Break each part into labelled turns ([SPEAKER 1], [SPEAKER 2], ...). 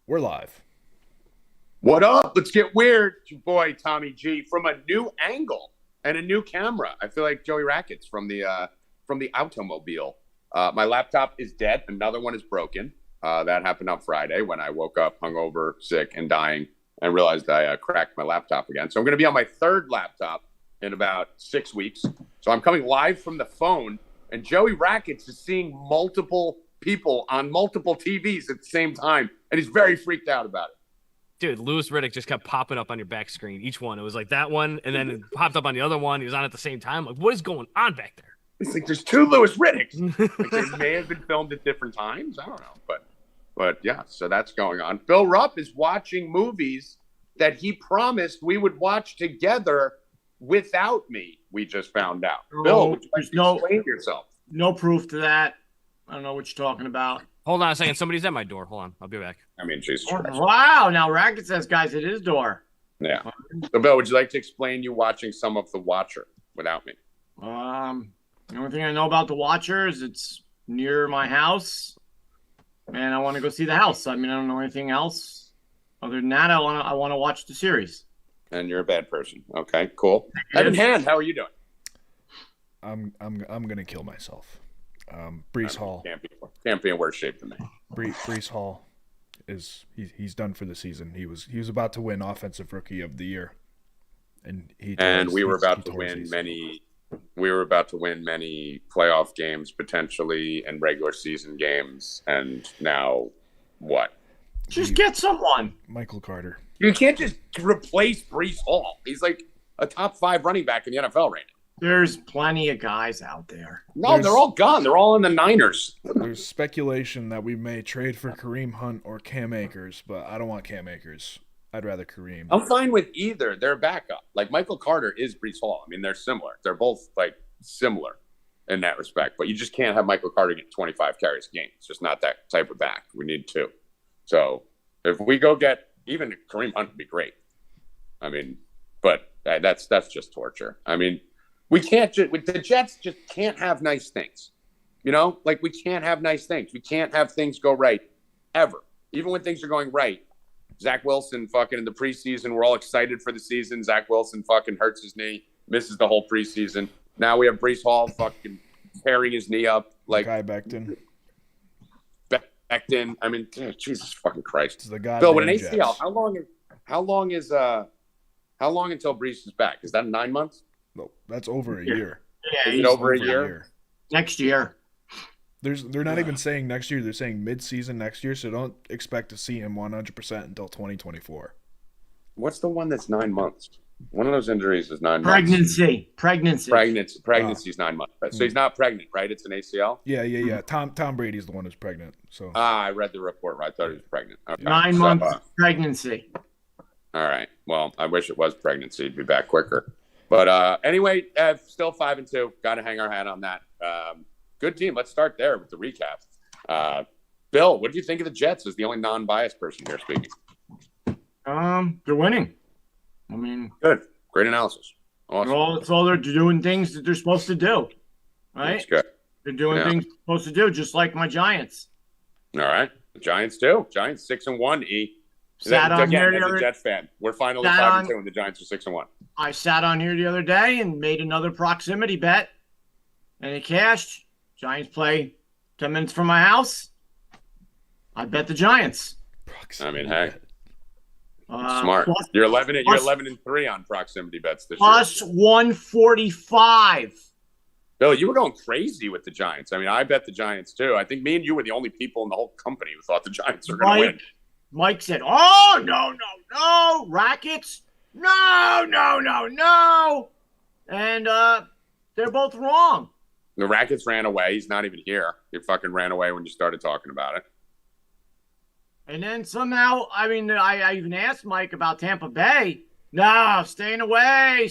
[SPEAKER 1] We're live.
[SPEAKER 2] What up? Let's get weird. It's your boy, Tommy G, from a new angle and a new camera. I feel like Joey Rackets from the automobile. My laptop is dead. Another one is broken. That happened on Friday when I woke up hungover, sick, and dying and realized I cracked my laptop again. So I'm going to be on my third laptop in about 6 weeks. So I'm coming live from the phone, and Joey Rackets is seeing multiple people on multiple TVs at the same time, and he's very freaked out about it.
[SPEAKER 3] Dude, Louis Riddick just kept popping up on your back screen. Each one. It was like that one, and then it popped up on the other one. He was on at the same time. Like, what is going on back there?
[SPEAKER 2] It's like there's two Louis Riddicks. Like, they may have been filmed at different times. I don't know. But yeah, so that's going on. Bill Rupp is watching movies that he promised we would watch together without me, we just found out. Bill, would you like to explain yourself?
[SPEAKER 4] No proof to that. I don't know what you're talking about.
[SPEAKER 3] Hold on a second. Somebody's at my door. Hold on. I'll be back.
[SPEAKER 2] I mean, Jesus Christ.
[SPEAKER 4] Wow. Now Rackets has guys at his door.
[SPEAKER 2] Yeah. So, Bill, would you like to explain you watching some of The Watcher without me?
[SPEAKER 4] The only thing I know about The Watcher is it's near my house, and I want to go see the house. I mean, I don't know anything else. Other than that, I want to watch the series.
[SPEAKER 2] And you're a bad person. Okay, cool. Evan Hand, how are you doing?
[SPEAKER 1] I'm gonna kill myself. Brees Hall
[SPEAKER 2] can't be in worse shape than me.
[SPEAKER 1] Brees Hall he's done for the season. He was about to win Offensive Rookie of the Year, and we were about to win many playoff games potentially and regular season games. And now what?
[SPEAKER 4] Just get someone.
[SPEAKER 1] Michael Carter.
[SPEAKER 2] You can't just replace Brees Hall. He's like a top 5 running back in the NFL right now.
[SPEAKER 4] There's plenty of guys out there.
[SPEAKER 2] No, they're all gone. They're all in the Niners.
[SPEAKER 1] There's speculation that we may trade for Kareem Hunt or Cam Akers, but I don't want Cam Akers. I'd rather Kareem.
[SPEAKER 2] I'm fine with either. They're a backup. Like Michael Carter is Brees Hall. I mean, they're similar. They're both like similar in that respect. But you just can't have Michael Carter get 25 carries a game. It's just not that type of back. We need 2. So if we go get even Kareem Hunt would be great. I mean, but that's just torture. I mean, we can't the Jets just can't have nice things. You know, like we can't have nice things. We can't have things go right ever. Even when things are going right. Zach Wilson fucking in the preseason. We're all excited for the season. Zach Wilson fucking hurts his knee, misses the whole preseason. Now we have Brees Hall fucking tearing his knee up. Like
[SPEAKER 1] Guy Becton.
[SPEAKER 2] I mean, Jesus fucking Christ.
[SPEAKER 1] Bill,
[SPEAKER 2] with an ACL, how long until Brees is back? Is that 9 months?
[SPEAKER 1] No, that's over a year.
[SPEAKER 4] Yeah,
[SPEAKER 2] is it over a year?
[SPEAKER 4] Next year.
[SPEAKER 1] They're not even saying next year. They're saying mid-season next year, so don't expect to see him 100% until 2024.
[SPEAKER 2] What's the one that's 9 months? One of those injuries is 9 months. Pregnancy is 9 months. So he's not pregnant, right? It's an ACL?
[SPEAKER 1] Yeah. Tom Brady's the one who's pregnant. So
[SPEAKER 2] I read the report. I thought he was pregnant. Okay.
[SPEAKER 4] 9 months pregnancy.
[SPEAKER 2] All right. Well, I wish it was pregnancy. He'd be back quicker. But anyway, still 5-2. Got to hang our hat on that. Good team. Let's start there with the recap. Bill, what do you think of the Jets as the only non-biased person here speaking?
[SPEAKER 4] They're winning. I mean,
[SPEAKER 2] good. Great analysis. Awesome.
[SPEAKER 4] They're doing things that they're supposed to do. Right?
[SPEAKER 2] That's good.
[SPEAKER 4] They're doing things they're supposed to do, just like my Giants.
[SPEAKER 2] All right. The Giants too. Giants 6-1.
[SPEAKER 4] Sat on here
[SPEAKER 2] as a Jets fan. We're finally 5-2 and the Giants are 6-1.
[SPEAKER 4] I sat on here the other day and made another proximity bet, and it cashed. Giants play 10 minutes from my house. I bet the Giants.
[SPEAKER 2] I mean, hey, smart. You're 11-3 on proximity bets this year.
[SPEAKER 4] Plus 145.
[SPEAKER 2] Bill, you were going crazy with the Giants. I mean, I bet the Giants too. I think me and you were the only people in the whole company who thought the Giants were going to win.
[SPEAKER 4] Mike said, "Oh no, Rackets, no," and they're both wrong.
[SPEAKER 2] The Rackets ran away. He's not even here. He fucking ran away when you started talking about it.
[SPEAKER 4] And then somehow, I mean, I even asked Mike about Tampa Bay. No, staying away.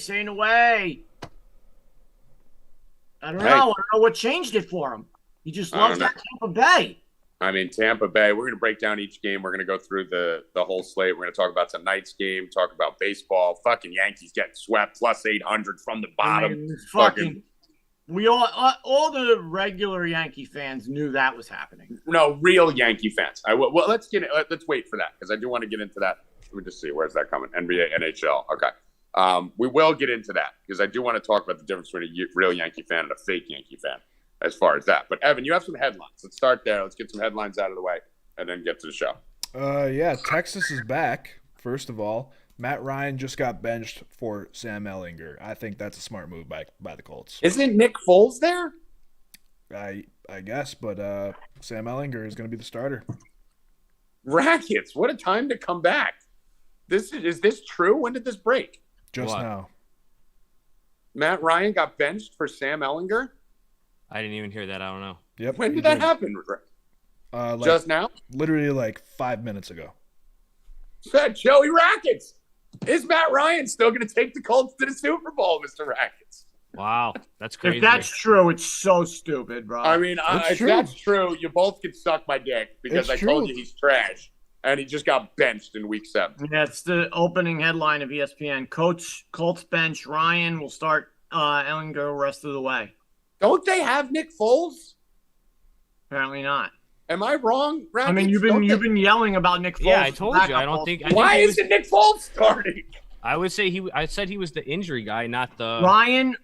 [SPEAKER 4] I don't know. I don't know what changed it for him. He just loves that Tampa Bay.
[SPEAKER 2] I mean, Tampa Bay, we're going to break down each game. We're going to go through the whole slate. We're going to talk about tonight's game, talk about baseball. Fucking Yankees getting swept, plus 800 from the bottom.
[SPEAKER 4] Fucking We all the regular Yankee fans knew that was happening.
[SPEAKER 2] No, real Yankee fans. Well, let's wait for that because I do want to get into that. Let me just see. Where's that coming? NBA, NHL. Okay. We will get into that because I do want to talk about the difference between a real Yankee fan and a fake Yankee fan as far as that. But, Evan, you have some headlines. Let's start there. Let's get some headlines out of the way and then get to the show.
[SPEAKER 1] Yeah, Texas is back, first of all. Matt Ryan just got benched for Sam Ellinger. I think that's a smart move by the Colts.
[SPEAKER 2] Isn't Nick Foles there?
[SPEAKER 1] I guess, but Sam Ellinger is going to be the starter.
[SPEAKER 2] Rackets, what a time to come back. Is this true? When did this break?
[SPEAKER 1] Just now.
[SPEAKER 2] Matt Ryan got benched for Sam Ellinger?
[SPEAKER 3] I didn't even hear that. I don't know.
[SPEAKER 1] Yep.
[SPEAKER 2] When did that happen? Just now?
[SPEAKER 1] Literally like 5 minutes ago.
[SPEAKER 2] Said Joey Rackets. Is Matt Ryan still going to take the Colts to the Super Bowl, Mr. Rackets?
[SPEAKER 3] Wow, that's crazy.
[SPEAKER 4] If that's true, it's so stupid, bro.
[SPEAKER 2] I mean, if that's true, you both can suck my dick because I told you he's trash, and he just got benched in Week 7.
[SPEAKER 4] Yeah, it's the opening headline of ESPN. Colts bench Ryan will start Ellinger rest of the way.
[SPEAKER 2] Don't they have Nick Foles?
[SPEAKER 4] Apparently not.
[SPEAKER 2] Am I wrong, Rackets?
[SPEAKER 4] I mean, you've been yelling about Nick Foles.
[SPEAKER 3] Yeah, I told you. I don't think.
[SPEAKER 2] Why isn't Nick Foles starting?
[SPEAKER 3] I would say I said he was the injury guy, not the.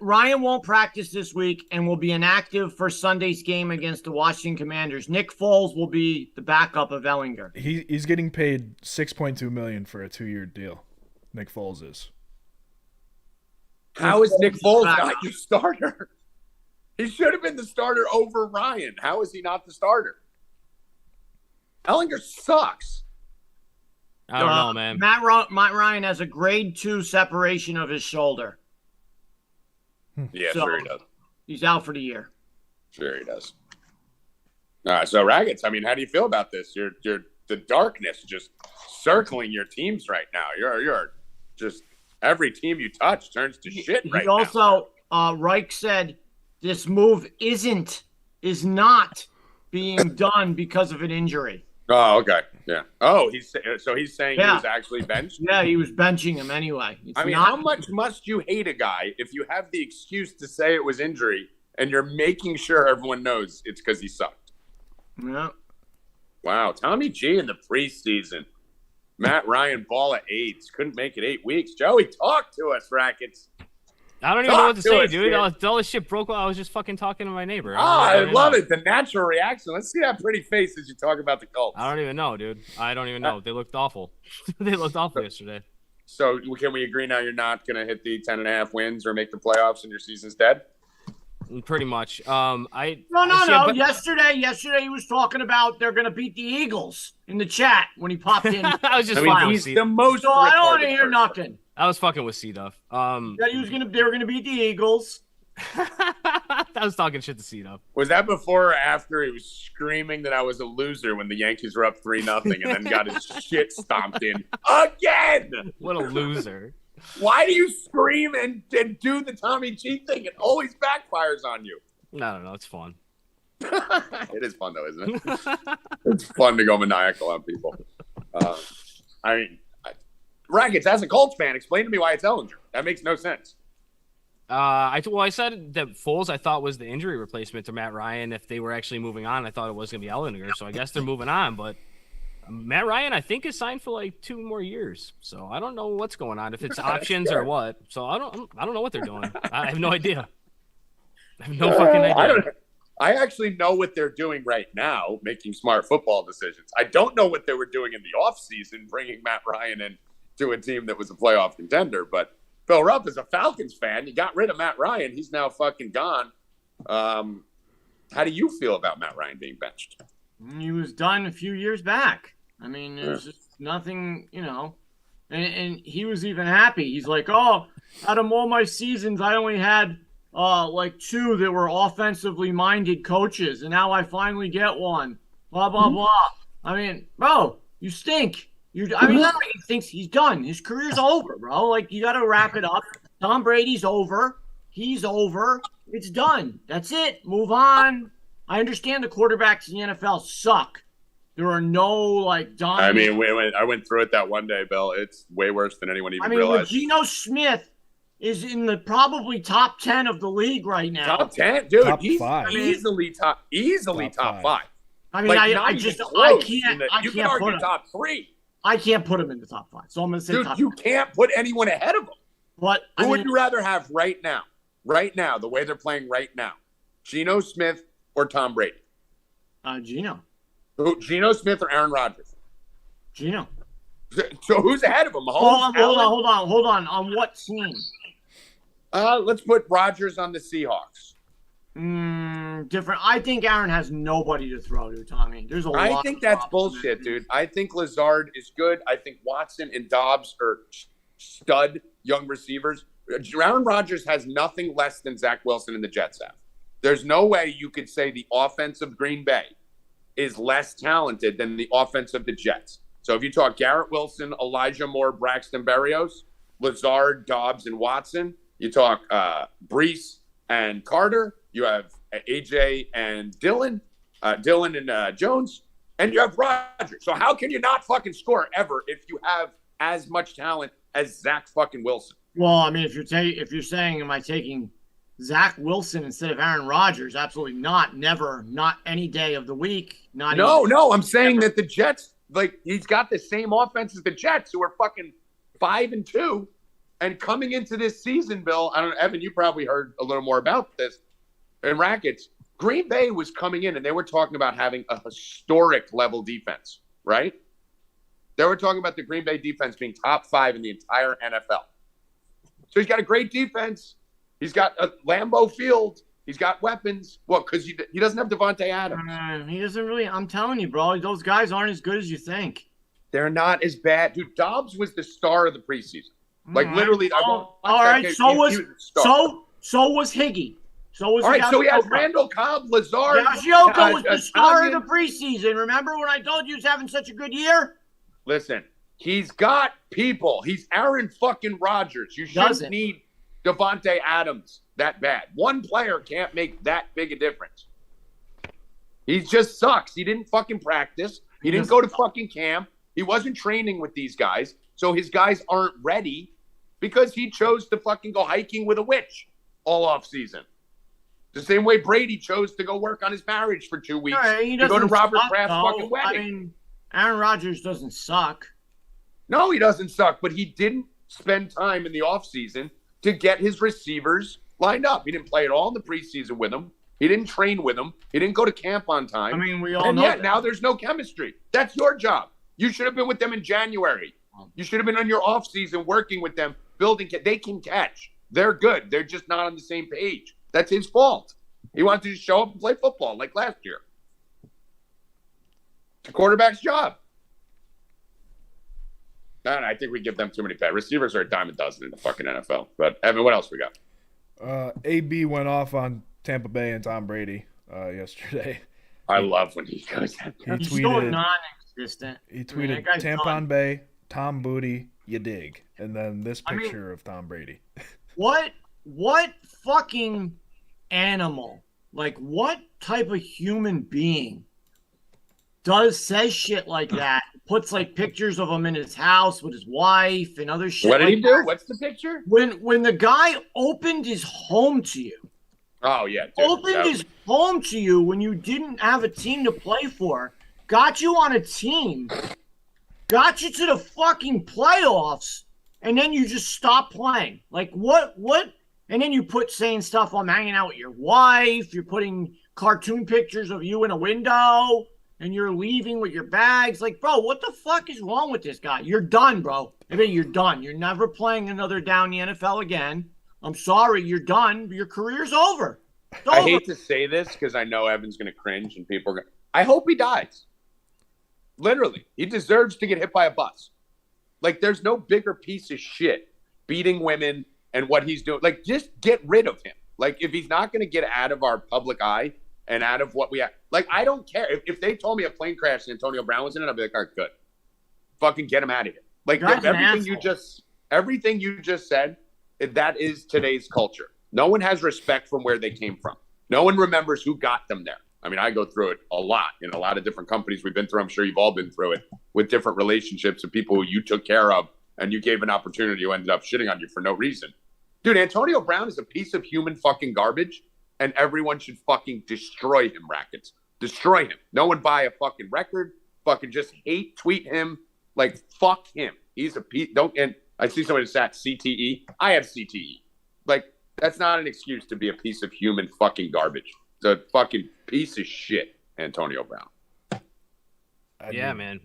[SPEAKER 4] Ryan won't practice this week and will be inactive for Sunday's game against the Washington Commanders. Nick Foles will be the backup of Ellinger.
[SPEAKER 1] He's getting paid $6.2 million for a 2-year deal. Nick Foles is.
[SPEAKER 2] How is Nick Foles not your starter? He should have been the starter over Ryan. How is he not the starter? Ellinger sucks.
[SPEAKER 3] I don't know, man.
[SPEAKER 4] Matt Ryan has a grade 2 separation of his shoulder.
[SPEAKER 2] Yeah, sure he does.
[SPEAKER 4] He's out for the year.
[SPEAKER 2] Sure he does. All right, so Rackets, I mean, how do you feel about this? You're the darkness just circling your teams right now. You're just every team you touch turns to shit right now.
[SPEAKER 4] He also, Reich said, this move is not being done because of an injury.
[SPEAKER 2] Oh, okay. Yeah. Oh, he's saying he was actually benched?
[SPEAKER 4] Yeah, he was benching him anyway.
[SPEAKER 2] How much must you hate a guy if you have the excuse to say it was injury and you're making sure everyone knows it's because he sucked?
[SPEAKER 4] Yeah.
[SPEAKER 2] Wow. Tommy G in the preseason. Matt Ryan ball at AIDS. Couldn't make it 8 weeks. Joey, talk to us, Rackets.
[SPEAKER 3] I don't even know what to say, dude. All this shit broke while I was just fucking talking to my neighbor.
[SPEAKER 2] I love it. The natural reaction. Let's see that pretty face as you talk about the Colts.
[SPEAKER 3] I don't even know, dude. I don't even know. They looked awful. They looked awful yesterday.
[SPEAKER 2] So can we agree now you're not going to hit the 10.5 wins or make the playoffs and your season's dead?
[SPEAKER 3] Pretty much.
[SPEAKER 4] No. Yesterday he was talking about they're going to beat the Eagles in the chat when he popped in.
[SPEAKER 3] I was just
[SPEAKER 2] he's the most.
[SPEAKER 4] So I don't want to hear nothing.
[SPEAKER 3] I was fucking with C-Duff.
[SPEAKER 4] They were gonna beat the Eagles.
[SPEAKER 3] I was talking shit to C-Duff.
[SPEAKER 2] Was that before or after he was screaming that I was a loser when the Yankees were up 3-0 and then got his shit stomped in again?
[SPEAKER 3] What a loser.
[SPEAKER 2] Why do you scream and do the Tommy G thing? It always backfires on you.
[SPEAKER 3] I don't know. It's fun.
[SPEAKER 2] It is fun though, isn't it? It's fun to go maniacal on people. Rackets, as a Colts fan, explain to me why it's Ellinger. That makes no sense.
[SPEAKER 3] I said that Foles I thought was the injury replacement to Matt Ryan. If they were actually moving on, I thought it was going to be Ellinger. So I guess they're moving on. But Matt Ryan, I think, is signed for like 2 more years. So I don't know what's going on, if it's options or what. So I don't know what they're doing. I have no idea. I have no fucking idea.
[SPEAKER 2] I actually know what they're doing right now, making smart football decisions. I don't know what they were doing in the offseason, bringing Matt Ryan in to a team that was a playoff contender. But Bill Rupp is a Falcons fan. You got rid of Matt Ryan. He's now fucking gone. How do you feel about Matt Ryan being benched?
[SPEAKER 4] He was done a few years back. I mean, there's just nothing, and he was even happy. He's like, oh, out of all my seasons, I only had like 2 that were offensively minded coaches, and now I finally get one. Blah, blah, blah. I mean, bro, you stink. Not like he thinks he's done. His career's over, bro. Like, you got to wrap it up. Tom Brady's over. He's over. It's done. That's it. Move on. I understand the quarterbacks in the NFL suck. There are no, dominant.
[SPEAKER 2] I mean, I went through it that one day, Bill. It's way worse than anyone even realized.
[SPEAKER 4] With Geno Smith is in the probably top 10 of the league right now.
[SPEAKER 2] Top 10, dude.
[SPEAKER 1] Top
[SPEAKER 2] He's
[SPEAKER 1] 5.
[SPEAKER 2] easily top 5.
[SPEAKER 4] I mean,
[SPEAKER 2] Like,
[SPEAKER 4] I
[SPEAKER 2] not
[SPEAKER 4] just
[SPEAKER 2] even
[SPEAKER 4] I
[SPEAKER 2] close.
[SPEAKER 4] can't
[SPEAKER 2] You can
[SPEAKER 4] put
[SPEAKER 2] argue
[SPEAKER 4] him.
[SPEAKER 2] top 3.
[SPEAKER 4] I can't put him in the top 5. So I'm going to say
[SPEAKER 2] Dude,
[SPEAKER 4] top
[SPEAKER 2] you
[SPEAKER 4] 10.
[SPEAKER 2] can't put anyone ahead of him.
[SPEAKER 4] But
[SPEAKER 2] Who would you rather have right now? Right now, the way they're playing right now. Geno Smith or Tom Brady?
[SPEAKER 4] Geno.
[SPEAKER 2] Geno Smith or Aaron Rodgers?
[SPEAKER 4] Geno.
[SPEAKER 2] So who's ahead of him? Mahomes,
[SPEAKER 4] Hold on. On what team?
[SPEAKER 2] Let's put Rodgers on the Seahawks.
[SPEAKER 4] Different. I think Aaron has nobody to throw to, Tommy. There's a lot.
[SPEAKER 2] I think that's bullshit, dude. I think Lazard is good. I think Watson and Dobbs are stud young receivers. Aaron Rodgers has nothing less than Zach Wilson and the Jets have. There's no way you could say the offense of Green Bay is less talented than the offense of the Jets. So if you talk Garrett Wilson, Elijah Moore, Braxton Berrios, Lazard, Dobbs, and Watson, you talk Brees and Carter, you have AJ and Dylan and Jones, and you have Rodgers. So how can you not fucking score ever if you have as much talent as Zach fucking Wilson?
[SPEAKER 4] Well, I mean, if you're saying, am I taking Zach Wilson instead of Aaron Rodgers? Absolutely not. Never. Not any day of the week.
[SPEAKER 2] No. I'm saying that the Jets, like, he's got the same offense as the Jets, who are fucking 5-2, and coming into this season, Bill. I don't know, Evan. You probably heard a little more about this in Rackets. Green Bay was coming in, and they were talking about having a historic level defense, right? They were talking about the Green Bay defense being top 5 in the entire NFL. So he's got a great defense. He's got a Lambeau Field. He's got weapons. Well, because he doesn't have Devontae Adams.
[SPEAKER 4] He doesn't really. I'm telling you, bro. Those guys aren't as good as you think.
[SPEAKER 2] They're not as bad. Dude, Dobbs was the star of the preseason. Like, literally.
[SPEAKER 4] All right. So was Higgy. So was.
[SPEAKER 2] All right. So he has Randall Cobb, Lazard.
[SPEAKER 4] Yashioka was the star of the preseason. Remember when I told you he was having such a good year?
[SPEAKER 2] Listen, he's got people. He's Aaron fucking Rodgers. You shouldn't need Devontae Adams that bad. One player can't make that big a difference. He just sucks. He didn't fucking practice. He didn't go to fucking camp. He wasn't training with these guys. So his guys aren't ready because he chose to fucking go hiking with a witch all off season. The same way Brady chose to go work on his marriage for 2 weeks.
[SPEAKER 4] He
[SPEAKER 2] to go to Robert Kraft's
[SPEAKER 4] though.
[SPEAKER 2] fucking wedding.
[SPEAKER 4] I mean, Aaron Rodgers doesn't suck.
[SPEAKER 2] No, he doesn't suck, but he didn't spend time in the offseason to get his receivers lined up. He didn't play at all in the preseason with them. He didn't train with them. He didn't go to camp on time.
[SPEAKER 4] I mean, we all
[SPEAKER 2] and
[SPEAKER 4] know
[SPEAKER 2] yet
[SPEAKER 4] that.
[SPEAKER 2] Now there's no chemistry. That's your job. You should have been with them in January. You should have been on your offseason working with them, building. They can catch. They're good. They're just not on the same page. That's his fault. He wanted to just show up and play football like last year. It's a quarterback's job. No, I think we give them too many bad receivers. Are a dime a dozen in the fucking NFL. But Evan, what else we got?
[SPEAKER 1] AB went off on Tampa Bay and Tom Brady yesterday.
[SPEAKER 2] I love when he goes.
[SPEAKER 4] He's so non-existent.
[SPEAKER 1] He tweeted, "Tampon Bay, Tom Booty, you dig," and then this picture of Tom Brady.
[SPEAKER 4] What fucking animal? Like, what type of human being says shit like that? Puts like pictures of him in his house with his wife and other shit.
[SPEAKER 2] What did
[SPEAKER 4] like
[SPEAKER 2] he do?
[SPEAKER 4] that.
[SPEAKER 2] What's the picture?
[SPEAKER 4] When the guy opened his home to you.
[SPEAKER 2] Oh yeah,
[SPEAKER 4] his home to you when you didn't have a team to play for. Got you on a team. Got you to the fucking playoffs, and then you just stop playing. Like what? And then you saying stuff. I'm hanging out with your wife. You're putting cartoon pictures of you in a window. And you're leaving with your bags. Like, bro, what the fuck is wrong with this guy? You're done, bro. I mean, you're done. You're never playing another down in the NFL again. I'm sorry, you're done. Your career's over. It's over.
[SPEAKER 2] I hate to say this because I know Evan's going to cringe and people are going to... I hope he dies. Literally. He deserves to get hit by a bus. Like, there's no bigger piece of shit beating women and what he's doing. Like, just get rid of him. Like, if he's not going to get out of our public eye and out of what we have. Like, I don't care. If they told me a plane crash and Antonio Brown was in it, I'd be like, all right, good. Fucking get him out of here. Like, everything you just said, that is today's culture. No one has respect from where they came from. No one remembers who got them there. I mean, I go through it a lot in a lot of different companies we've been through. I'm sure you've all been through it with different relationships and people who you took care of and you gave an opportunity who ended up shitting on you for no reason. Dude, Antonio Brown is a piece of human fucking garbage, and everyone should fucking destroy him, Rackets. Destroy him. No one buy a fucking record. Fucking just hate tweet him. Like, fuck him. He's a piece. And I see somebody sat CTE. I have CTE. Like, that's not an excuse to be a piece of human fucking garbage. It's a fucking piece of shit, Antonio Brown.
[SPEAKER 3] Yeah, man.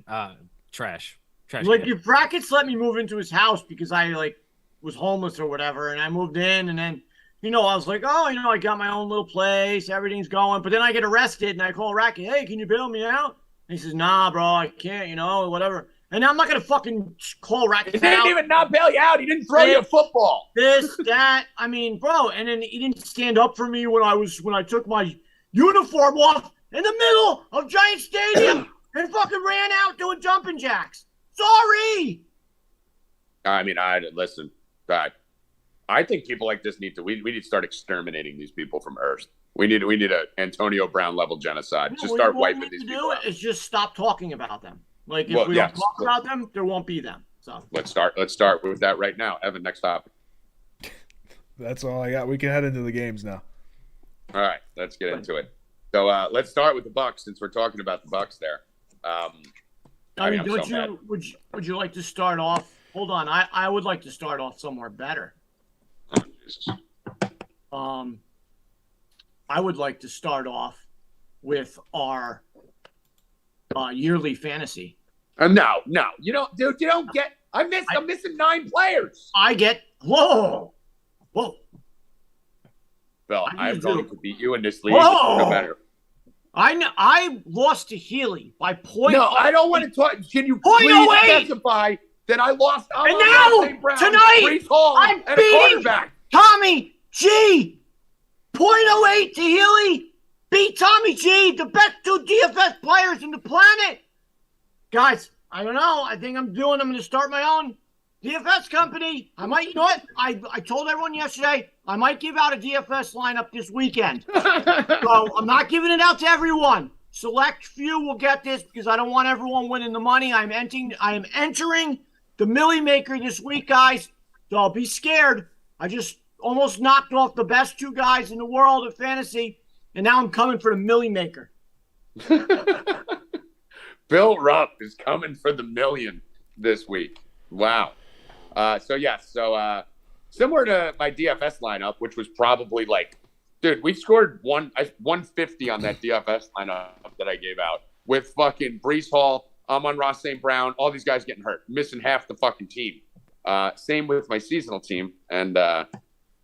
[SPEAKER 3] Trash.
[SPEAKER 4] Like, if Rackets let me move into his house because I, was homeless or whatever, and I moved in, and then, I was like, oh, I got my own little place, everything's going, but then I get arrested, and I call Racket, hey, can you bail me out? And he says, nah, bro, I can't, whatever. And I'm not going to fucking call Racket out.
[SPEAKER 2] He didn't even not bail you out. He didn't throw you a football.
[SPEAKER 4] This, that, bro, and then he didn't stand up for me when I took my uniform off in the middle of Giant Stadium and fucking ran out doing jumping jacks. Sorry.
[SPEAKER 2] Listen. I think people like this we need to start exterminating these people from Earth. We need a Antonio Brown level genocide. Just start wiping these people out.
[SPEAKER 4] Is just stop talking about them. Like, if we don't talk about them, there won't be them. So
[SPEAKER 2] let's start with that right now. Evan, next topic.
[SPEAKER 1] That's all I got. We can head into the games now.
[SPEAKER 2] All right, let's get into it. So let's start with the Bucks since we're talking about the Bucks there.
[SPEAKER 4] Would you like to start off? Hold on, I would like to start off somewhere better.
[SPEAKER 2] Oh, Jesus.
[SPEAKER 4] I would like to start off with our yearly fantasy.
[SPEAKER 2] No, you don't get. I'm missing 9 players.
[SPEAKER 4] Whoa.
[SPEAKER 2] Bill, I'm going to beat you in this league.
[SPEAKER 4] Whoa.
[SPEAKER 2] No matter.
[SPEAKER 4] I lost to Healy by point.
[SPEAKER 2] No, I don't want to talk. Can you please specify that I lost?
[SPEAKER 4] And now
[SPEAKER 2] Brown,
[SPEAKER 4] tonight,
[SPEAKER 2] Breece Hall,
[SPEAKER 4] I'm
[SPEAKER 2] and
[SPEAKER 4] beating
[SPEAKER 2] a quarterback.
[SPEAKER 4] Tommy G. 0.08 to Healy. Beat Tommy G, the best 2 DFS players in the planet. Guys, I don't know. I think I'm going to start my own DFS company. I might, I told everyone yesterday, I might give out a DFS lineup this weekend. So I'm not giving it out to everyone. Select few will get this because I don't want everyone winning the money. I am entering the Millie Maker this week, guys. So be scared. I just almost knocked off the best 2 guys in the world of fantasy, and now I'm coming for the Millie Maker.
[SPEAKER 2] Bill Rupp is coming for the million this week. Wow. So similar to my DFS lineup, which was probably dude, we scored 150 on that DFS lineup that I gave out with fucking Breece Hall, Amon-Ra St. Brown, all these guys getting hurt, missing half the fucking team. Same with my seasonal team. And,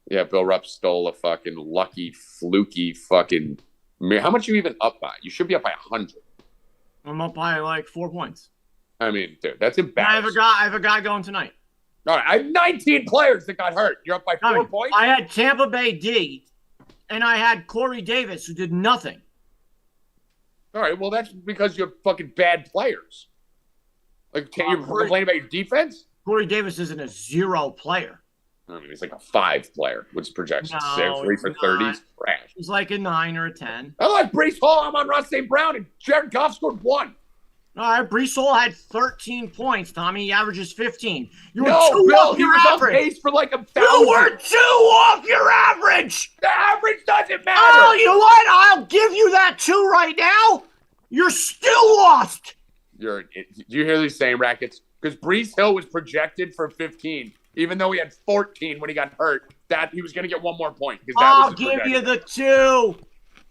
[SPEAKER 2] Bill Rupp stole a fucking lucky, fluky fucking – how much are you even up by? You should be up by 100.
[SPEAKER 4] I'm up by 4 points.
[SPEAKER 2] Dude, that's embarrassing.
[SPEAKER 4] I have a guy going tonight.
[SPEAKER 2] All right, I have 19 players that got hurt. You're up by 4 points?
[SPEAKER 4] I had Tampa Bay D, and I had Corey Davis, who did nothing.
[SPEAKER 2] All right, well, that's because you have fucking bad players. Can't you complain about your defense?
[SPEAKER 4] Corey Davis isn't a 0 player.
[SPEAKER 2] He's like a 5 player. What's projection? 3 for 30s? Trash.
[SPEAKER 4] He's like a 9 or a 10.
[SPEAKER 2] I like Breece Hall. I'm on Ross St. Brown, and Jared Goff scored 1.
[SPEAKER 4] All right, Breece Hall had 13 points, Tommy. He averages 15. You were 2
[SPEAKER 2] off
[SPEAKER 4] your average.
[SPEAKER 2] On pace for 1,000.
[SPEAKER 4] You were 2 off your average.
[SPEAKER 2] The average doesn't matter.
[SPEAKER 4] Oh, you know what? I'll give you that 2 right now. You're still lost.
[SPEAKER 2] Do you hear these saying, Rackets? Because Breece Hill was projected for 15, even though he had 14 when he got hurt, that he was going to get 1 more point.
[SPEAKER 4] I'll give you the 2.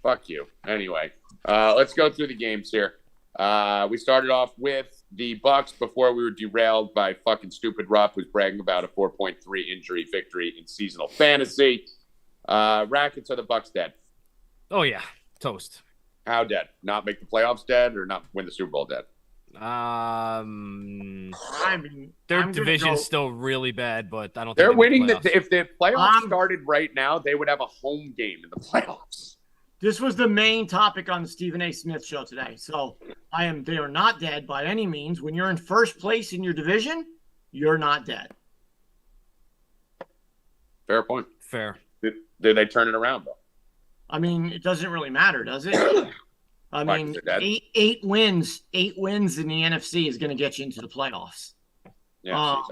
[SPEAKER 2] Fuck you. Anyway, let's go through the games here. We started off with the Bucks before we were derailed by fucking stupid Rupp, who's bragging about a 4.3 injury victory in seasonal fantasy. Rackets, are the Bucks dead?
[SPEAKER 3] Oh, yeah. Toast.
[SPEAKER 2] How dead? Not make the playoffs dead or not win the Super Bowl dead?
[SPEAKER 3] Their division's still really bad, but I don't think
[SPEAKER 2] they're winning.
[SPEAKER 3] If
[SPEAKER 2] the playoffs started right now, they would have a home game in the playoffs.
[SPEAKER 4] This was the main topic on the Stephen A. Smith show today. So they are not dead by any means. When you're in first place in your division, you're not dead.
[SPEAKER 2] Fair point.
[SPEAKER 3] Fair.
[SPEAKER 2] Did they turn it around, though?
[SPEAKER 4] It doesn't really matter, does it? eight wins in the NFC is going to get you into the playoffs.
[SPEAKER 2] Yeah.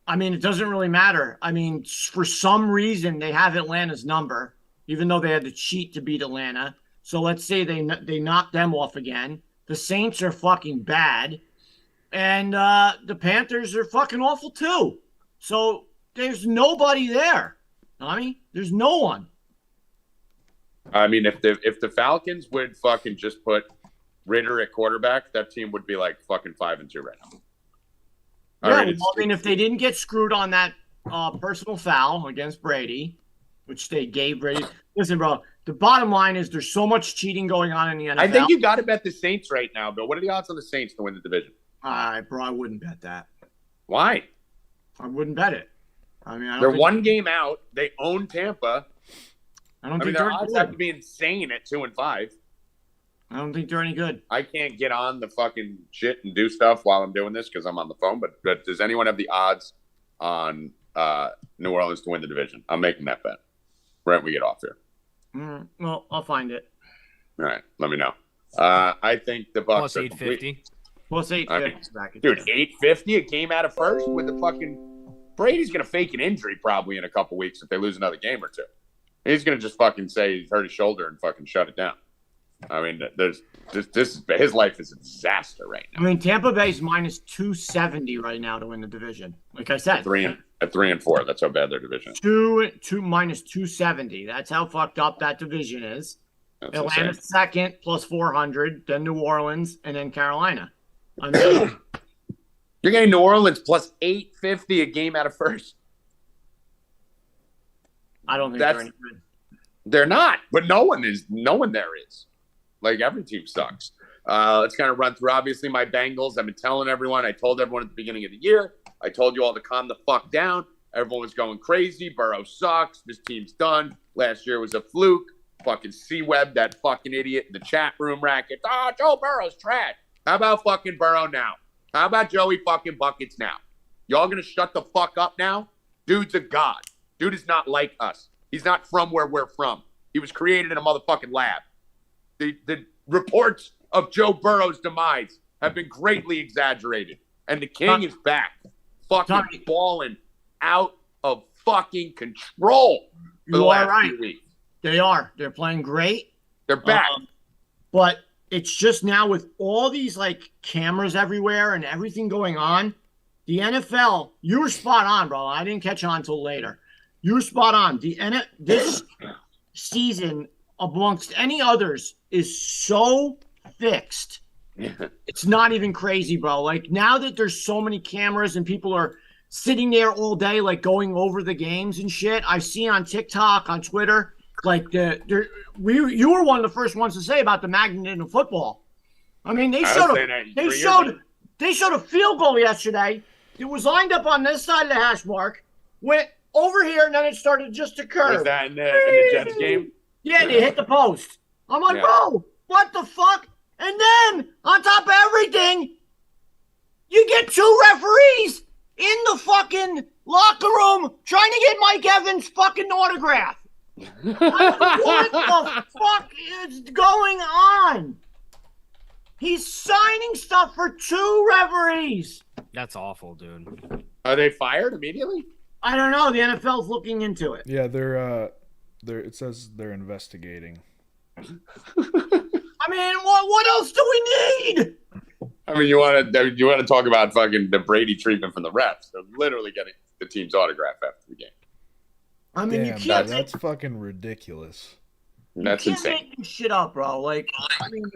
[SPEAKER 4] I mean, it doesn't really matter. I mean, for some reason, they have Atlanta's number, even though they had to cheat to beat Atlanta. So let's say they knock them off again. The Saints are fucking bad. And the Panthers are fucking awful too. So there's nobody there. Tommy, there's no one.
[SPEAKER 2] I mean, if the Falcons would fucking just put Ritter at quarterback, that team would be like fucking 5-2 right now.
[SPEAKER 4] Yeah, I mean, if they didn't get screwed on that personal foul against Brady, which they gave Brady. Listen, bro, the bottom line is there's so much cheating going on in the NFL.
[SPEAKER 2] I think you got to bet the Saints right now, Bill. What are the odds on the Saints to win the division?
[SPEAKER 4] Bro, I wouldn't bet that.
[SPEAKER 2] Why?
[SPEAKER 4] I wouldn't bet it. I mean,
[SPEAKER 2] they're one game out. They own Tampa.
[SPEAKER 4] I don't think
[SPEAKER 2] their odds have to be insane at 2-5.
[SPEAKER 4] I don't think they're any good.
[SPEAKER 2] I can't get on the fucking shit and do stuff while I'm doing this because I'm on the phone. But does anyone have the odds on New Orleans to win the division? I'm making that bet. Right, we get off here.
[SPEAKER 4] Well, I'll find it.
[SPEAKER 2] All right, let me know. I think the Bucs
[SPEAKER 3] plus 850.
[SPEAKER 4] Plus 850.
[SPEAKER 2] I mean, dude, 850 a game out of first with the fucking Brady's gonna fake an injury probably in a couple weeks if they lose another game or two. He's gonna just fucking say he hurt his shoulder and fucking shut it down. I mean, his life is a disaster right now.
[SPEAKER 4] I mean, Tampa Bay's minus 270 right now to win the division. Like I said,
[SPEAKER 2] at 3 and 4. That's how bad their division is.
[SPEAKER 4] Two minus 270. That's how fucked up that division is.
[SPEAKER 2] That's
[SPEAKER 4] Atlanta's
[SPEAKER 2] insane.
[SPEAKER 4] second plus 400, then New Orleans, and then Carolina. I mean,
[SPEAKER 2] you're getting New Orleans plus 850 a game out of first.
[SPEAKER 4] I don't think they're any good.
[SPEAKER 2] They're not, but no one there is. Like, every team sucks. Let's kind of run through. Obviously, my Bengals. I've been telling everyone. I told everyone at the beginning of the year. I told you all to calm the fuck down. Everyone was going crazy. Burrow sucks. This team's done. Last year was a fluke. Fucking C-Web, that fucking idiot in the chat room, Rackets. Oh, Joe Burrow's trash. How about fucking Burrow now? How about Joey fucking Buckets now? Y'all gonna shut the fuck up now? Dude's a god. Dude is not like us. He's not from where we're from. He was created in a motherfucking lab. The reports of Joe Burrow's demise have been greatly exaggerated. And the king is back. Fucking balling out of fucking control for the last few weeks.
[SPEAKER 4] They are. They're playing great.
[SPEAKER 2] They're back.
[SPEAKER 4] But it's just now with all these like cameras everywhere and everything going on, the NFL, you were spot on, bro. I didn't catch on until later. You were spot on. This season, amongst any others, is so fixed. It's not even crazy, bro. Like, now that there's so many cameras and people are sitting there all day, like going over the games and shit, I see on TikTok, on Twitter, like you were one of the first ones to say about the magnitude of football. I mean, they showed a field goal yesterday. It was lined up on this side of the hash mark, went over here, and then it started just to curve.
[SPEAKER 2] Was that in the Jets game?
[SPEAKER 4] Yeah, they hit the post. I'm like, bro, what the fuck? And then, on top of everything, you get two referees in the fucking locker room trying to get Mike Evans' fucking autograph. What the fuck is going on? He's signing stuff for two referees.
[SPEAKER 3] That's awful, dude.
[SPEAKER 2] Are they fired immediately?
[SPEAKER 4] I don't know. The NFL's looking into it.
[SPEAKER 1] Yeah, they're it says they're investigating.
[SPEAKER 4] I mean, what else do we need?
[SPEAKER 2] I mean, you want to talk about fucking the Brady treatment from the refs? They're literally getting the team's autograph after the game.
[SPEAKER 4] I mean,
[SPEAKER 1] Damn,
[SPEAKER 4] you can't.
[SPEAKER 1] that's fucking ridiculous.
[SPEAKER 2] That's insane.
[SPEAKER 4] Make this shit up, bro. Like, I mean,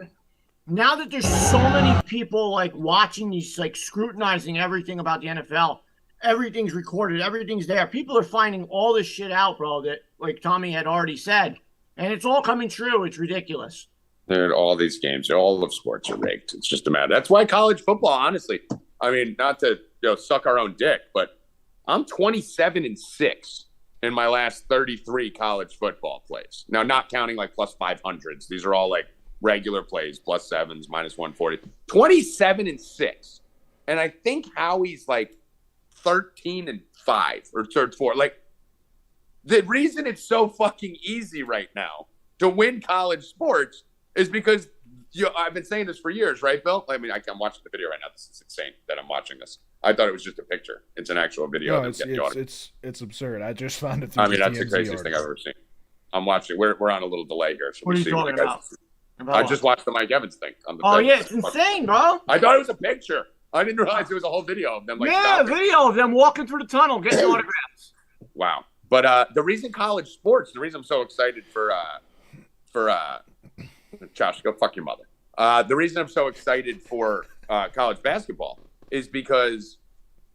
[SPEAKER 4] now that there's so many people like watching these, like scrutinizing everything about the NFL, everything's recorded, everything's there. People are finding all this shit out, bro. That, like Tommy had already said, and it's all coming true. It's ridiculous.
[SPEAKER 2] Dude, all these games, all of sports are rigged. It's just a matter. That's why college football, honestly. I mean, not to suck our own dick, but I'm 27-6 in my last 33 college football plays. Now, not counting like plus 500s. These are all like regular plays, plus sevens, minus 140. 27-6, and I think Howie's like 13-5 or 4. Like, the reason it's so fucking easy right now to win college sports is because I've been saying this for years, right, Bill? I mean, I'm watching the video right now. This is insane that I'm watching this. I thought it was just a picture. It's an actual video.
[SPEAKER 1] No, it's absurd. I just found it.
[SPEAKER 2] I mean, that's the craziest thing I've ever seen. I'm watching. We're on a little delay here.
[SPEAKER 4] What are you talking about?
[SPEAKER 2] I just watched the Mike Evans thing on the.
[SPEAKER 4] Oh yeah, it's insane, bro.
[SPEAKER 2] I thought it was a picture. I didn't realize it was a whole video of them.
[SPEAKER 4] A video of them walking through the tunnel getting autographs.
[SPEAKER 2] Wow. But the reason college sports, the reason I'm so excited for Josh, go fuck your mother. The reason I'm so excited for college basketball is because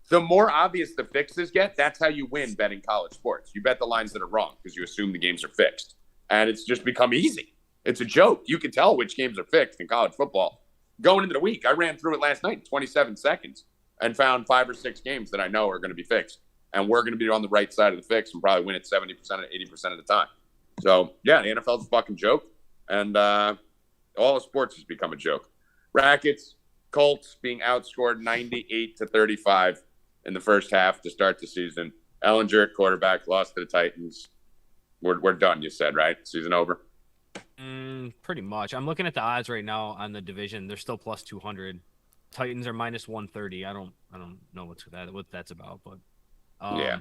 [SPEAKER 2] the more obvious the fixes get, that's how you win betting college sports. You bet the lines that are wrong because you assume the games are fixed. And it's just become easy. It's a joke. You can tell which games are fixed in college football. Going into the week, I ran through it last night in 27 seconds and found 5 or 6 games that I know are going to be fixed. And we're going to be on the right side of the fix and probably win it 70% or 80% of the time. So, yeah, the NFL's a fucking joke. And all of sports has become a joke. Rackets, Colts being outscored 98-35 in the first half to start the season. Ellinger at quarterback, lost to the Titans. We're done, you said, right? Season over?
[SPEAKER 3] Pretty much. I'm looking at the odds right now on the division. They're still plus 200. Titans are minus 130. I don't know what that's about, but
[SPEAKER 2] yeah.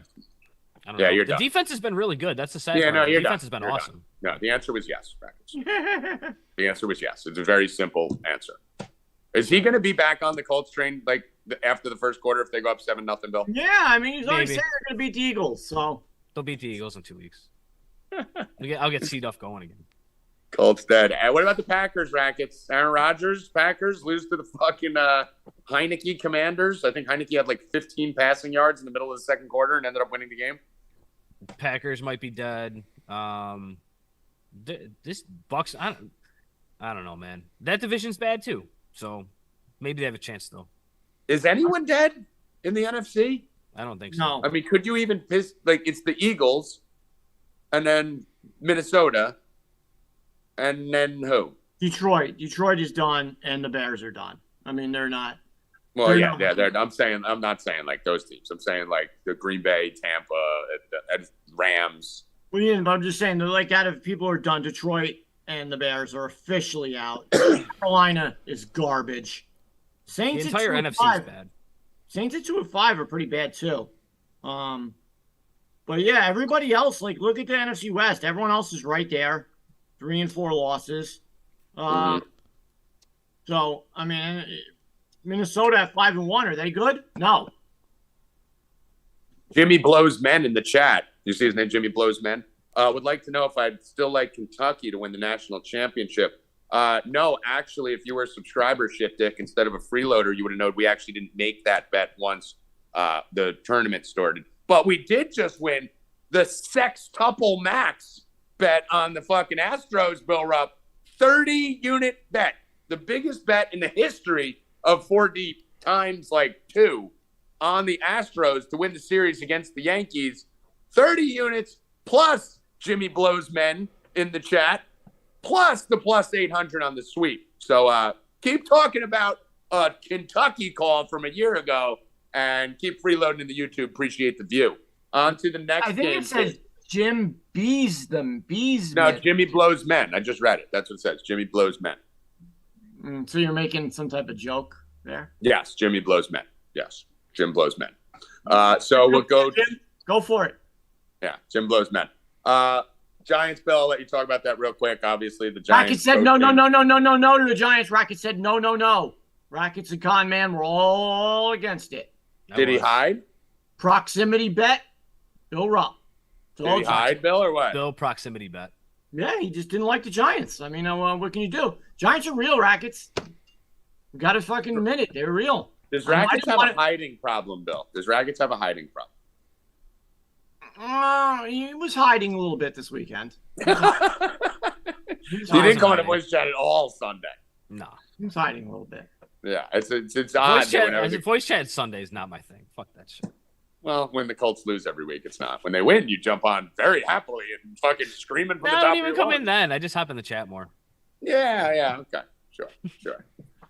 [SPEAKER 3] I don't know.
[SPEAKER 2] You're
[SPEAKER 3] the
[SPEAKER 2] done.
[SPEAKER 3] Defense has been really good. That's the sad part.
[SPEAKER 2] No,
[SPEAKER 3] the
[SPEAKER 2] you're
[SPEAKER 3] defense
[SPEAKER 2] done.
[SPEAKER 3] has been
[SPEAKER 2] You're
[SPEAKER 3] awesome.
[SPEAKER 2] Done. No, the answer was yes, Rackets. The answer was yes. It's a very simple answer. Is he going to be back on the Colts train like after the first quarter if they go up 7-0, Bill?
[SPEAKER 4] Yeah, I mean, he's already saying they're going to beat the Eagles, so
[SPEAKER 3] they'll beat the Eagles in 2 weeks. I'll get C-Duff going again.
[SPEAKER 2] Colts dead. And what about the Packers, Rackets? Aaron Rodgers, Packers lose to the fucking Heineke Commanders. I think Heineke had like 15 passing yards in the middle of the second quarter and ended up winning the game.
[SPEAKER 3] Packers might be dead. This Bucks, I don't know, man. That division's bad too. So maybe they have a chance though.
[SPEAKER 2] Is anyone dead in the NFC?
[SPEAKER 3] I don't think so.
[SPEAKER 4] No.
[SPEAKER 2] I mean, could you even piss like it's the Eagles and then Minnesota and then who?
[SPEAKER 4] Detroit. Detroit is done and the Bears are done. I mean, they're not.
[SPEAKER 2] Well, yeah. I'm not saying like those teams. I'm saying like the Green Bay, Tampa, and Rams.
[SPEAKER 4] Well, yeah, but I'm just saying they're like out of people are done. Detroit and the Bears are officially out. Carolina is garbage. Saints
[SPEAKER 3] the entire
[SPEAKER 4] at
[SPEAKER 3] NFC is bad.
[SPEAKER 4] Saints at 2-5 are pretty bad too. But yeah, everybody else, like look at the NFC West. Everyone else is right there. 3 and 4 losses. So I mean, Minnesota at 5 and 1. Are they good? No.
[SPEAKER 2] Jimmy Blows Men in the chat. You see his name, Jimmy Blows Men. Would like to know if I'd still like Kentucky to win the national championship. No, actually, if you were a subscriber, shit dick, instead of a freeloader, you would have known we actually didn't make that bet once the tournament started. But we did just win the sextuple max bet on the fucking Astros, Bill Rupp. 30-unit bet. The biggest bet in the history of 4 deep times like 2 on the Astros to win the series against the Yankees. 30 units plus Jimmy Blows Men in the chat, plus the plus 800 on the sweep. So keep talking about a Kentucky call from a year ago and keep freeloading in the YouTube. Appreciate the view. On to the next game.
[SPEAKER 4] I think it says Jim Bees them.
[SPEAKER 2] No, Jimmy Blows Men. I just read it. That's what it says. Jimmy Blows Men.
[SPEAKER 4] So you're making some type of joke there?
[SPEAKER 2] Yes, Jimmy Blows Men. Yes, Jim Blows Men. So we'll go.
[SPEAKER 4] Jim, go for it.
[SPEAKER 2] Yeah, Jim Blows Men. Giants, Bill, I'll let you talk about that real quick. Obviously, the Giants.
[SPEAKER 4] Rackets said no to the Giants. Rackets said no. Rackets and con man were all against it.
[SPEAKER 2] Did he hide?
[SPEAKER 4] Proximity bet. Bill Rupp.
[SPEAKER 2] Did he hide, Bill, or what?
[SPEAKER 3] Bill proximity bet.
[SPEAKER 4] Yeah, he just didn't like the Giants. I mean, what can you do? Giants are real, Rackets. We got to fucking admit it. They're real.
[SPEAKER 2] Does Rackets have a hiding problem, Bill? Does Rackets have a hiding problem?
[SPEAKER 4] He was hiding a little bit this weekend.
[SPEAKER 2] He didn't come on a voice chat at all Sunday.
[SPEAKER 3] No.
[SPEAKER 4] He was hiding a little bit.
[SPEAKER 2] Yeah, it's odd.
[SPEAKER 3] Voice chat Sunday is not my thing. Fuck that shit.
[SPEAKER 2] Well, when the Colts lose every week, it's not. When they win, you jump on very happily and fucking screaming from the top of your
[SPEAKER 3] I don't even come
[SPEAKER 2] lungs.
[SPEAKER 3] in then. I just hop in the chat more.
[SPEAKER 2] Yeah. Okay. Sure.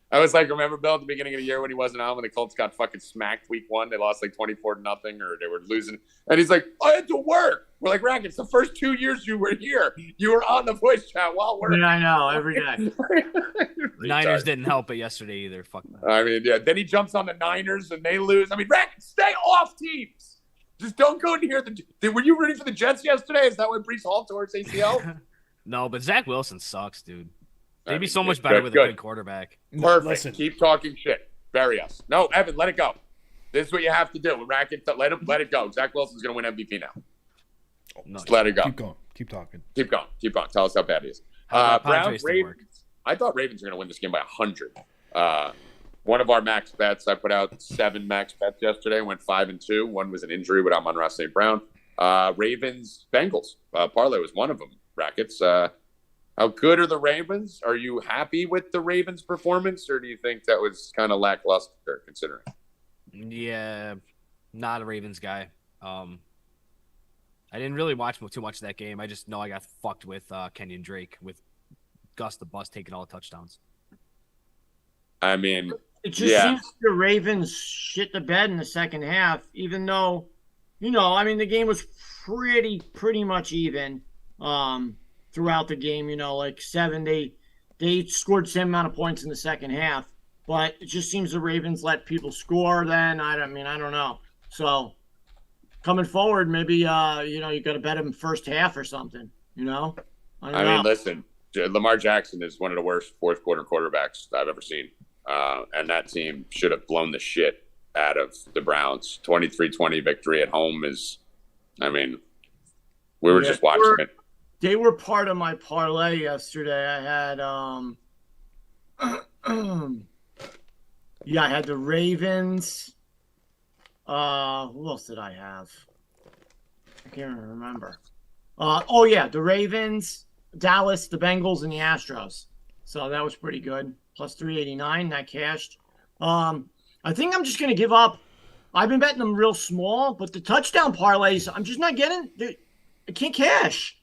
[SPEAKER 2] I was like, remember Bill at the beginning of the year when he wasn't on, when the Colts got fucking smacked week 1? They lost like 24-0, or they were losing. And he's like, I had to work. We're like, Rackets, the first 2 years you were here, you were on the voice chat while working.
[SPEAKER 4] Yeah, I know, every day.
[SPEAKER 3] Niners didn't help it yesterday either. Fuck that.
[SPEAKER 2] I mean, yeah. Then he jumps on the Niners and they lose. I mean, Rackets, stay off teams. Just don't go in here. Were you rooting for the Jets yesterday? Is that when Brees Hall tore his ACL?
[SPEAKER 3] No, but Zach Wilson sucks, dude. They'd be so much better with a good quarterback.
[SPEAKER 2] Perfect.
[SPEAKER 1] Listen.
[SPEAKER 2] Keep talking shit. Bury us. No, Evan, let it go. This is what you have to do. Rackets, let it go. Zach Wilson's going to win MVP now.
[SPEAKER 3] No,
[SPEAKER 2] Just let it go.
[SPEAKER 1] Keep going. Keep talking.
[SPEAKER 2] Keep going. Tell us how bad he is. Browns, Ravens. I thought Ravens were going to win this game by 100. One of our max bets, I put out 7 max bets yesterday, went 5-2. One was an injury with Amon-Ra St. Brown. Ravens, Bengals. Parlay was one of them, Rackets. How good are the Ravens? Are you happy with the Ravens' performance, or do you think that was kind of lackluster considering?
[SPEAKER 3] Yeah, not a Ravens guy. I didn't really watch too much of that game. I just know I got fucked with Kenyon Drake, with Gus the Bus taking all the touchdowns.
[SPEAKER 2] I mean,
[SPEAKER 4] it just seems the Ravens shit the bed in the second half, even though, I mean, the game was pretty much even. Throughout the game, like 7, they scored the same amount of points in the second half, but it just seems the Ravens let people score then. I don't know. So coming forward, maybe, you got to bet them first half or something, I don't know.
[SPEAKER 2] mean, listen, Lamar Jackson is one of the worst fourth quarter quarterbacks I've ever seen. And that team should have blown the shit out of the Browns. 23-20 victory at home is, I mean, we were just watching it.
[SPEAKER 4] They were part of my parlay yesterday. I had I had the Ravens. Who else did I have? I can't remember. The Ravens, Dallas, the Bengals, and the Astros. So that was pretty good. Plus 389, that cashed. I think I'm just gonna give up. I've been betting them real small, but the touchdown parlays, I'm just not getting. I can't cash.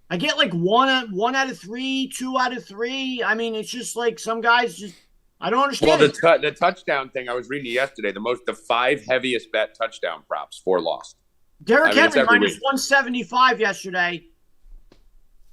[SPEAKER 4] I get like one out of 3, 2 out of 3. I mean, it's just like some guys just I don't understand.
[SPEAKER 2] Well, the touchdown thing I was reading yesterday, the 5 heaviest bet touchdown props, 4 lost.
[SPEAKER 4] Derrick Henry minus 175 yesterday.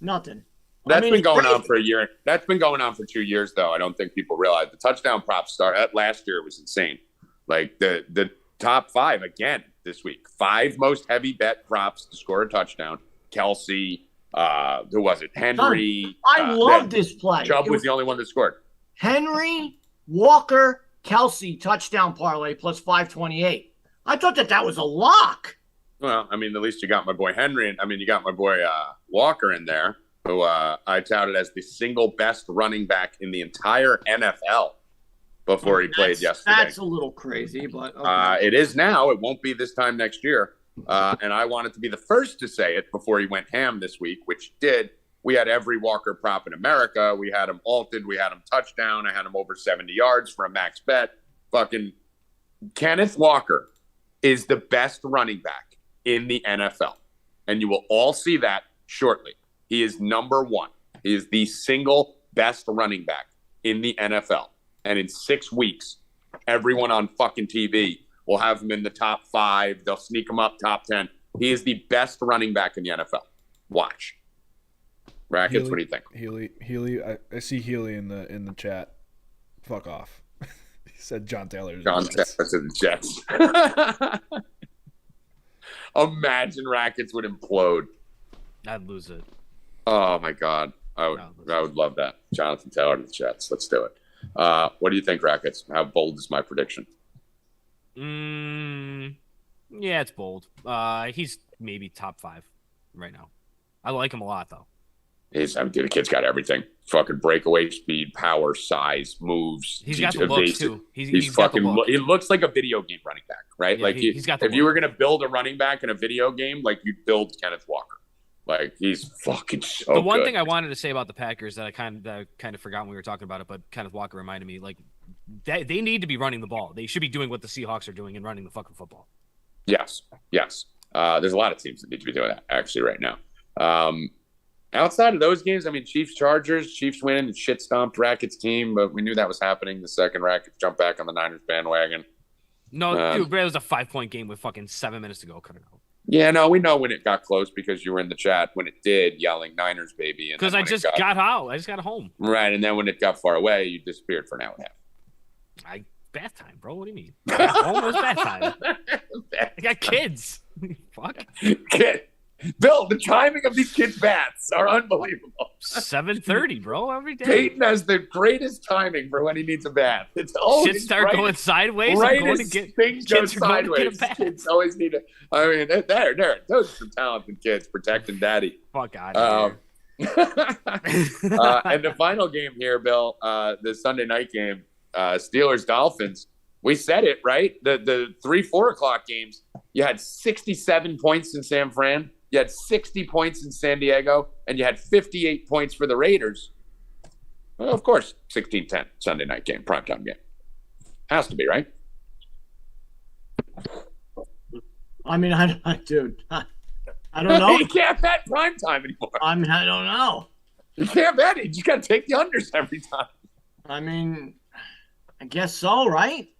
[SPEAKER 4] Nothing.
[SPEAKER 2] That's been going on for a year. That's been going on for 2 years, though. I don't think people realize the touchdown props last year was insane. Like the top 5 again this week. 5 most heavy bet props to score a touchdown. Kelsey. Who was it? Henry.
[SPEAKER 4] I love this play.
[SPEAKER 2] Chubb was the only one that scored.
[SPEAKER 4] Henry, Walker, Kelsey touchdown parlay plus 528. I thought that was a lock.
[SPEAKER 2] Well, I mean, at least you got my boy Henry, and I mean, you got my boy Walker in there, who I touted as the single best running back in the entire NFL before he played yesterday.
[SPEAKER 4] That's a little crazy, but
[SPEAKER 2] okay. It is now. It won't be this time next year. And I wanted to be the first to say it before he went ham this week, which he did. We had every Walker prop in America. We had him alted. We had him touchdown. I had him over 70 yards for a max bet. Fucking Kenneth Walker is the best running back in the NFL. And you will all see that shortly. He is number 1. He is the single best running back in the NFL. And in 6 weeks, everyone on fucking TV will have him in the top 5. They'll sneak him up top 10. He is the best running back in the NFL. Watch. Rackets, what do you think?
[SPEAKER 1] Healy. I see Healy in the chat. Fuck off. He said John Taylor.
[SPEAKER 2] Taylor to the Jets. Imagine Rackets would implode.
[SPEAKER 3] I'd lose it.
[SPEAKER 2] Oh my God. I would love that. Jonathan Taylor to the Jets. Let's do it. What do you think, Rackets? How bold is my prediction?
[SPEAKER 3] Yeah, it's bold. He's maybe top 5 right now. I like him a lot, though.
[SPEAKER 2] The kid's got everything. Fucking breakaway speed, power, size, moves.
[SPEAKER 3] He's got the looks, too.
[SPEAKER 2] He's fucking. He looks like a video game running back, right?
[SPEAKER 3] Yeah,
[SPEAKER 2] like
[SPEAKER 3] he's got the
[SPEAKER 2] if you were gonna build a running back in a video game, like you'd build Kenneth Walker. Like he's fucking so.
[SPEAKER 3] The one
[SPEAKER 2] good.
[SPEAKER 3] thing I wanted to say about the Packers that I kind of forgot when we were talking about it, but Kenneth Walker reminded me, like they need to be running the ball. They should be doing what the Seahawks are doing and running the fucking football.
[SPEAKER 2] Yes. There's a lot of teams that need to be doing that actually right now. Outside of those games, I mean, Chiefs-Chargers, Chiefs win and shit-stomped Rackets team, but we knew that was happening. The second Rackets jumped back on the Niners bandwagon.
[SPEAKER 3] No, dude, it was a 5-point game with fucking 7 minutes to go. Cut it out.
[SPEAKER 2] Yeah, no, we know when it got close because you were in the chat when it did, yelling Niners, baby.
[SPEAKER 3] Because I just got out. I just got home.
[SPEAKER 2] Right, and then when it got far away, you disappeared for an hour and a half.
[SPEAKER 3] Bath time, bro. What do you mean? Almost bath time. I got kids. Fuck.
[SPEAKER 2] Bill, the timing of these kids' baths are unbelievable.
[SPEAKER 3] 7:30, bro, every day.
[SPEAKER 2] Peyton has the greatest timing for when he needs a bath. It's always
[SPEAKER 3] shit start going sideways.
[SPEAKER 2] Right
[SPEAKER 3] I'm going
[SPEAKER 2] as
[SPEAKER 3] to get
[SPEAKER 2] things go sideways. Kids always need to. I mean, those are some talented kids protecting daddy.
[SPEAKER 3] Fuck out here.
[SPEAKER 2] And the final game here, Bill, the Sunday night game, Steelers-Dolphins. We said it, right? The 3-4 o'clock games, you had 67 points in San Fran. You had 60 points in San Diego, and you had 58 points for the Raiders. Well, of course, 16-10 Sunday night game, primetime game. Has to be, right?
[SPEAKER 4] I mean, dude, I don't know.
[SPEAKER 2] You can't bet primetime anymore.
[SPEAKER 4] I mean, I don't know.
[SPEAKER 2] You can't bet it. You just got to take the unders every time.
[SPEAKER 4] I mean, I guess so, right?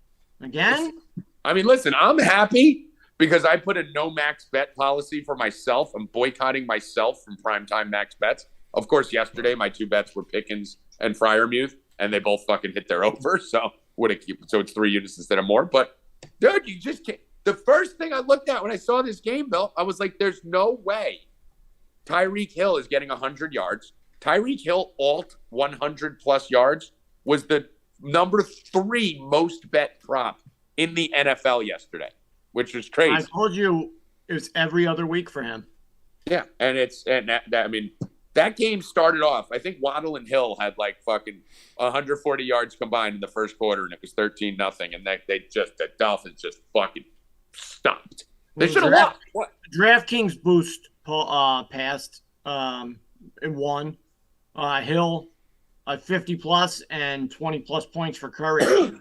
[SPEAKER 4] Again?
[SPEAKER 2] I mean, listen, I'm happy because I put a no max bet policy for myself. I'm boycotting myself from primetime max bets. Of course, yesterday my two bets were Pickens and Freiermuth, and they both fucking hit their over. So it's 3 units instead of more. But dude, you just can't. The first thing I looked at when I saw this game, Bill, I was like, "There's no way Tyreek Hill is getting 100 yards." Tyreek Hill alt 100 plus yards was the number 3 most bet prop in the NFL yesterday, which was crazy.
[SPEAKER 4] I told you it was every other week for him.
[SPEAKER 2] Yeah, and I mean, that game started off. I think Waddle and Hill had like fucking 140 yards combined in the first quarter, and it was 13-0. And the Dolphins just fucking stopped. They should have lost. What?
[SPEAKER 4] DraftKings boost passed and won. Hill 50 plus and 20 plus points for Curry.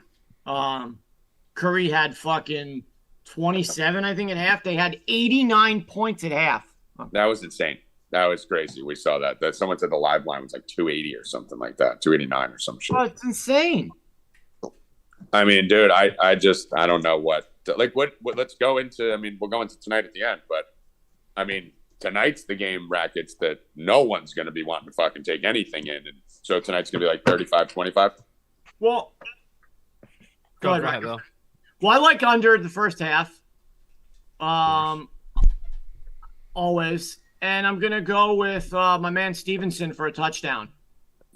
[SPEAKER 4] Curry had fucking 27, I think, at half. They had 89 points at half.
[SPEAKER 2] That was insane. That was crazy. We saw that. That someone said the live line was like 280 or something like that, 289 or some shit.
[SPEAKER 4] Oh, it's insane.
[SPEAKER 2] I mean, dude, I don't know what let's go into. I mean, we'll go into tonight at the end, but I mean, tonight's the game, Rackets, that no one's going to be wanting to fucking take anything in. And so tonight's going to be like 35-25.
[SPEAKER 4] Well,
[SPEAKER 3] go ahead, Bill.
[SPEAKER 4] Well, I like under the first half. Always. And I'm going to go with my man Stevenson for a touchdown.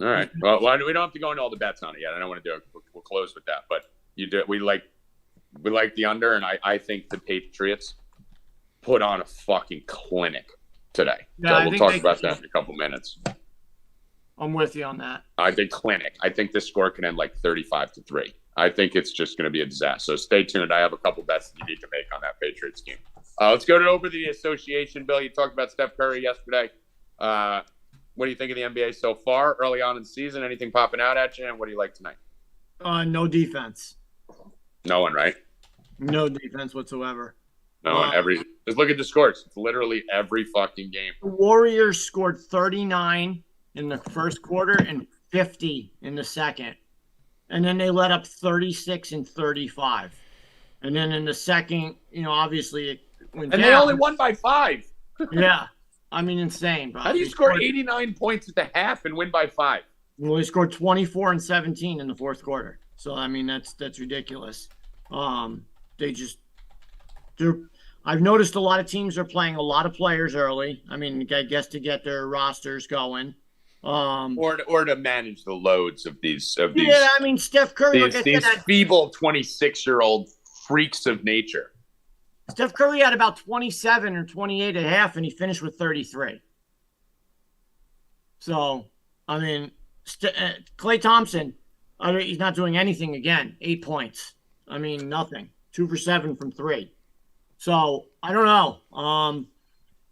[SPEAKER 2] All right. Well, we don't have to go into all the bets on it yet. I don't want to do it. We'll close with that. But we like the under, and I think the Patriots put on a fucking clinic today.
[SPEAKER 4] Yeah,
[SPEAKER 2] so we'll talk about that in a couple minutes.
[SPEAKER 4] I'm with you on that.
[SPEAKER 2] I think clinic. I think this score can end like 35-3. I think it's just going to be a disaster. So stay tuned. I have a couple bets that you need to make on that Patriots game. Let's go over the association, Bill. You talked about Steph Curry yesterday. What do you think of the NBA so far, early on in the season? Anything popping out at you? And what do you like tonight?
[SPEAKER 4] No defense.
[SPEAKER 2] No one, right?
[SPEAKER 4] No defense whatsoever.
[SPEAKER 2] No one. Just look at the scores. It's literally every fucking game.
[SPEAKER 4] The Warriors scored 39 in the first quarter and 50 in the second. And then they let up 36 and 35. And then in the second, obviously it went down.
[SPEAKER 2] And they only won by 5.
[SPEAKER 4] Yeah. I mean, insane. Bro.
[SPEAKER 2] How do you score 89 points at the half and win by 5?
[SPEAKER 4] Well, they scored 24 and 17 in the fourth quarter. So, I mean, that's ridiculous. I've noticed a lot of teams are playing a lot of players early. I mean, I guess to get their rosters going.
[SPEAKER 2] Or to manage the loads of these.
[SPEAKER 4] Yeah, I mean, Steph Curry.
[SPEAKER 2] These feeble 26-year-old freaks of nature.
[SPEAKER 4] Steph Curry had about 27 or 28 at half, and he finished with 33. So, I mean, Klay Thompson, he's not doing anything again. 8 points. I mean, nothing. 2 for 7 from 3. So, I don't know.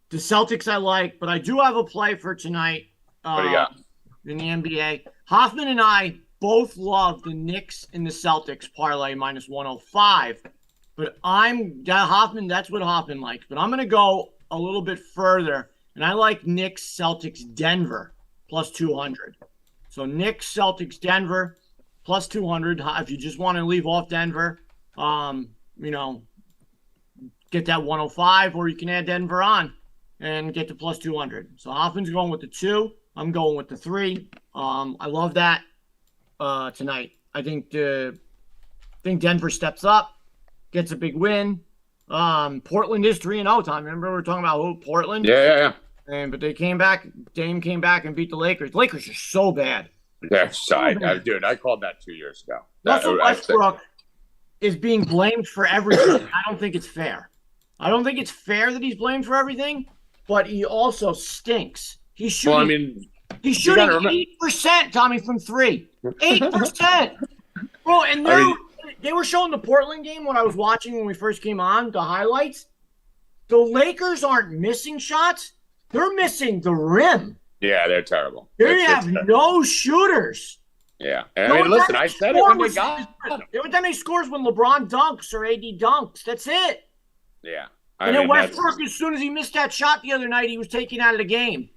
[SPEAKER 4] The Celtics I like, but I do have a play for tonight.
[SPEAKER 2] What do you got?
[SPEAKER 4] In the NBA. Hoffman and I both love the Knicks and the Celtics parlay minus 105. But Hoffman, that's what Hoffman likes. But I'm going to go a little bit further and I like Knicks, Celtics, Denver, plus 200. So Knicks, Celtics, Denver, plus 200. If you just want to leave off Denver, get that 105, or you can add Denver on and get to plus 200. So Hoffman's going with the 2. I'm going with the 3. I love that tonight. I think Denver steps up, gets a big win. Portland is 3-0, Tom. Remember we were talking about Portland?
[SPEAKER 2] Yeah.
[SPEAKER 4] But they came back. Dame came back and beat the Lakers. The Lakers are so bad.
[SPEAKER 2] They're dude, I called that 2 years ago.
[SPEAKER 4] Russell Westbrook is being blamed for everything. I don't think it's fair. I don't think it's fair that he's blamed for everything, but he also stinks. He's shooting 8%, Tommy, from 3. 8%. Bro, and they were showing the Portland game when I was watching when we first came on, the highlights. The Lakers aren't missing shots. They're missing the rim.
[SPEAKER 2] Yeah, they're terrible.
[SPEAKER 4] They have no shooters.
[SPEAKER 2] Yeah. Listen, I said it when they got him.
[SPEAKER 4] Every time he scores when LeBron dunks or AD dunks. That's it.
[SPEAKER 2] Yeah.
[SPEAKER 4] Then Westbrook, as soon as he missed that shot the other night, he was taken out of the game.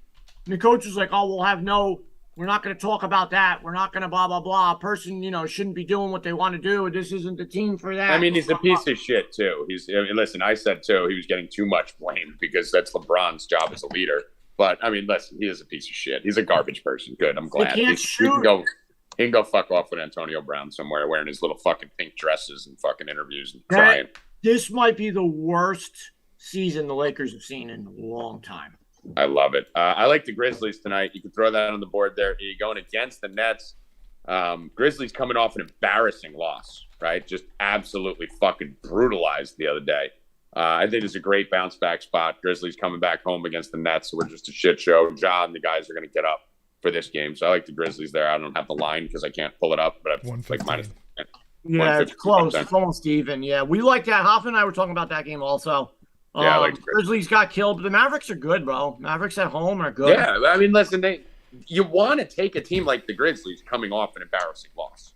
[SPEAKER 4] And the coach was like, we're not going to talk about that. We're not going to blah, blah, blah. A person, shouldn't be doing what they want to do. This isn't the team for that.
[SPEAKER 2] He's a piece of shit, too. Listen, I said, too, he was getting too much blame because that's LeBron's job as a leader. But, listen, he is a piece of shit. He's a garbage person. Good. I'm glad.
[SPEAKER 4] He can't shoot.
[SPEAKER 2] He can go fuck off with Antonio Brown somewhere wearing his little fucking pink dresses and fucking interviews and crying.
[SPEAKER 4] This might be the worst season the Lakers have seen in a long time.
[SPEAKER 2] I love it. I like the Grizzlies tonight. You can throw that on the board there. You're going against the Nets. Grizzlies coming off an embarrassing loss, right? Just absolutely fucking brutalized the other day. I think it's a great bounce back spot. Grizzlies coming back home against the Nets. So we're just a shit show. Ja and the guys are going to get up for this game. So I like the Grizzlies there. I don't have the line because I can't pull it up, but I'm like minus.
[SPEAKER 4] Yeah, it's close. It's almost even. Yeah, we like that. Hoffman and I were talking about that game also.
[SPEAKER 2] Yeah, I like
[SPEAKER 4] Grizzlies got killed, but the Mavericks are good, bro. Mavericks at home are good.
[SPEAKER 2] Yeah, listen, you want to take a team like the Grizzlies coming off an embarrassing loss.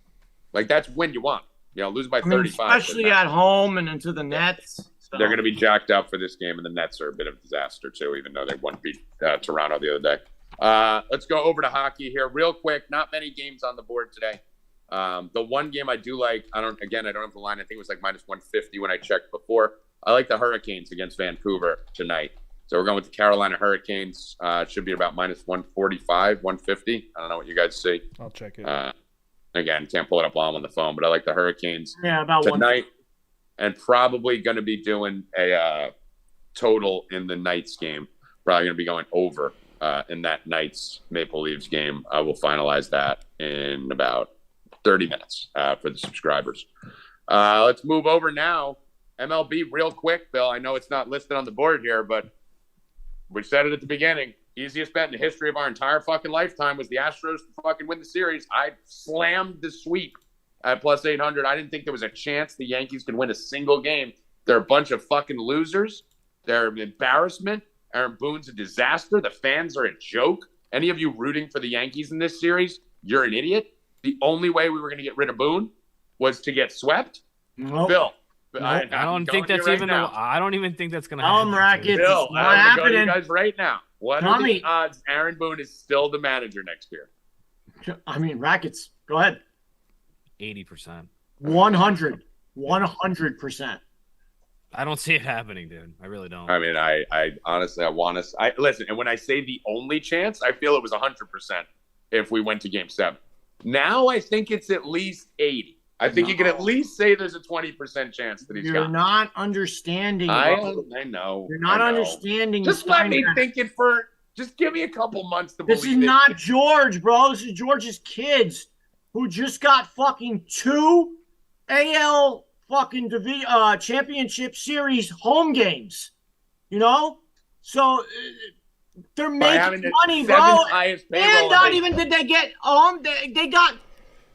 [SPEAKER 2] Like, that's when you want. Lose by 35.
[SPEAKER 4] Especially at home and into the Nets. So.
[SPEAKER 2] They're going to be jacked up for this game, and the Nets are a bit of a disaster, too, even though they beat Toronto the other day. Let's go over to hockey here real quick. Not many games on the board today. The one game I do like, I don't have the line. I think it was like minus 150 when I checked before. I like the Hurricanes against Vancouver tonight. So we're going with the Carolina Hurricanes. It should be about minus 145, 150. I don't know what you guys see.
[SPEAKER 1] I'll check it.
[SPEAKER 2] Again, can't pull it up while I'm on the phone, but I like the Hurricanes
[SPEAKER 4] about
[SPEAKER 2] tonight. And probably going to be doing a total in the Knights game. Probably going to be going over in that Knights Maple Leafs game. I will finalize that in about 30 minutes for the subscribers. Let's move over now. MLB real quick, Bill. I know it's not listed on the board here, but we said it at the beginning. Easiest bet in the history of our entire fucking lifetime was the Astros to fucking win the series. I slammed the sweep at plus 800. I didn't think there was a chance the Yankees could win a single game. They're a bunch of fucking losers. They're an embarrassment. Aaron Boone's a disaster. The fans are a joke. Any of you rooting for the Yankees in this series, you're an idiot. The only way we were going to get rid of Boone was to get swept.
[SPEAKER 4] Nope.
[SPEAKER 2] Bill.
[SPEAKER 3] Nope. I don't think that's
[SPEAKER 2] right
[SPEAKER 3] even. I don't even think that's going to
[SPEAKER 4] happen.
[SPEAKER 3] Rackets.
[SPEAKER 2] Bill,
[SPEAKER 4] it's not
[SPEAKER 2] I'm
[SPEAKER 4] happening.
[SPEAKER 2] going to go to you guys right now. What are the odds Aaron Boone is still the manager next year?
[SPEAKER 4] Rackets. Go ahead.
[SPEAKER 3] 80%.
[SPEAKER 4] 100%.
[SPEAKER 3] I don't see it happening, dude. I really don't.
[SPEAKER 2] I honestly, I want to. Listen, and when I say the only chance, I feel it was 100% if we went to Game 7. Now I think it's at least 80. I think you can at least say there's a 20% chance that he's got.
[SPEAKER 4] You're not understanding.
[SPEAKER 2] I know.
[SPEAKER 4] You're not understanding.
[SPEAKER 2] Just let me think it for. Just give me a couple months to believe.
[SPEAKER 4] This is not George, bro. This is George's kids who just got fucking 2 AL fucking championship series home games. So they're making money, bro. And not even did they get they got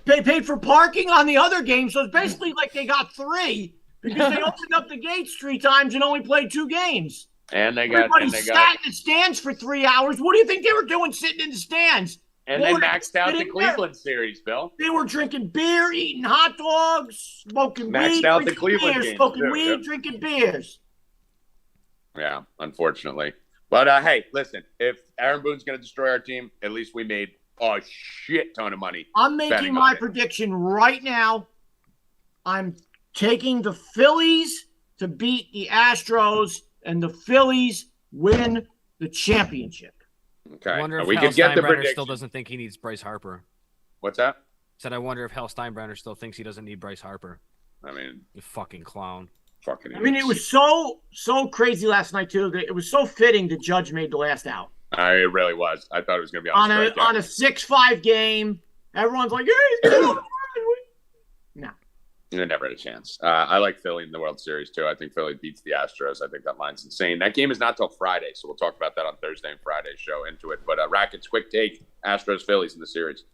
[SPEAKER 4] paid for parking on the other game. So it's basically like they got 3 because they opened up the gates 3 times and only played 2 games.
[SPEAKER 2] And
[SPEAKER 4] everybody sat in the stands for 3 hours. What do you think they were doing sitting in the stands?
[SPEAKER 2] And they maxed out the Cleveland series, Bill.
[SPEAKER 4] They were drinking beer, eating hot dogs, smoking
[SPEAKER 2] maxed
[SPEAKER 4] weed,
[SPEAKER 2] out the Cleveland games,
[SPEAKER 4] smoking weed, drinking beers.
[SPEAKER 2] Yeah, unfortunately. But hey, listen, if Aaron Boone's going to destroy our team, at least we made a shit ton of money.
[SPEAKER 4] I'm making my prediction right now. I'm taking the Phillies to beat the Astros, and the Phillies win the championship.
[SPEAKER 2] Okay.
[SPEAKER 3] I wonder if Hal Steinbrenner still doesn't think he needs Bryce Harper.
[SPEAKER 2] What's that?
[SPEAKER 3] Said I wonder if Hal Steinbrenner still thinks he doesn't need Bryce Harper.
[SPEAKER 2] I mean,
[SPEAKER 3] you fucking clown.
[SPEAKER 2] Fucking.
[SPEAKER 4] I mean, it was so crazy last night too. That it was so fitting the judge made the last out.
[SPEAKER 2] It really was. I thought it was going to be
[SPEAKER 4] on a 6-5 game. Everyone's like, "Hey, he's going no."
[SPEAKER 2] They never had a chance. I like Philly in the World Series too. I think Philly beats the Astros. I think that line's insane. That game is not till Friday, so we'll talk about that on Thursday and Friday's show into it. But Rackets, quick take: Astros, Phillies in the series.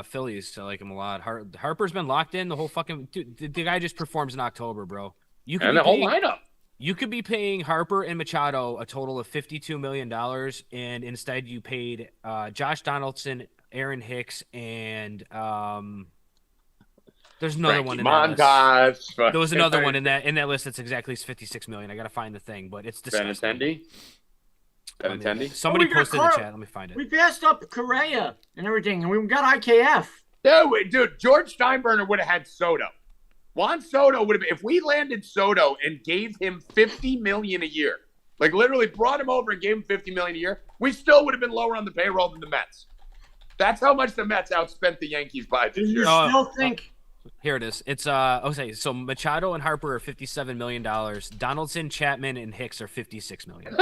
[SPEAKER 3] Phillies, I like him a lot. Harper's been locked in the whole fucking. Dude, the guy just performs in October, bro.
[SPEAKER 2] And the whole lineup.
[SPEAKER 3] You could be paying Harper and Machado a total of $52 million, and instead you paid Josh Donaldson, Aaron Hicks, and there's another one in that list. There was another one in that list that's exactly $56 million. I gotta find the thing, but it's disgusting.
[SPEAKER 2] Benintendi?
[SPEAKER 3] Somebody posted in the chat. Let me find it.
[SPEAKER 4] We passed up Correa and everything, and we got IKF.
[SPEAKER 2] Dude, George Steinbrenner would have had Soto. Juan Soto would have been, if we landed Soto and gave him $50 million a year, like literally brought him over and gave him $50 million a year, we still would have been lower on the payroll than the Mets. That's how much the Mets outspent the Yankees by this year.
[SPEAKER 4] You still think?
[SPEAKER 3] Here it is. It's okay. So Machado and Harper are $57 million. Donaldson, Chapman, and Hicks are $56 million.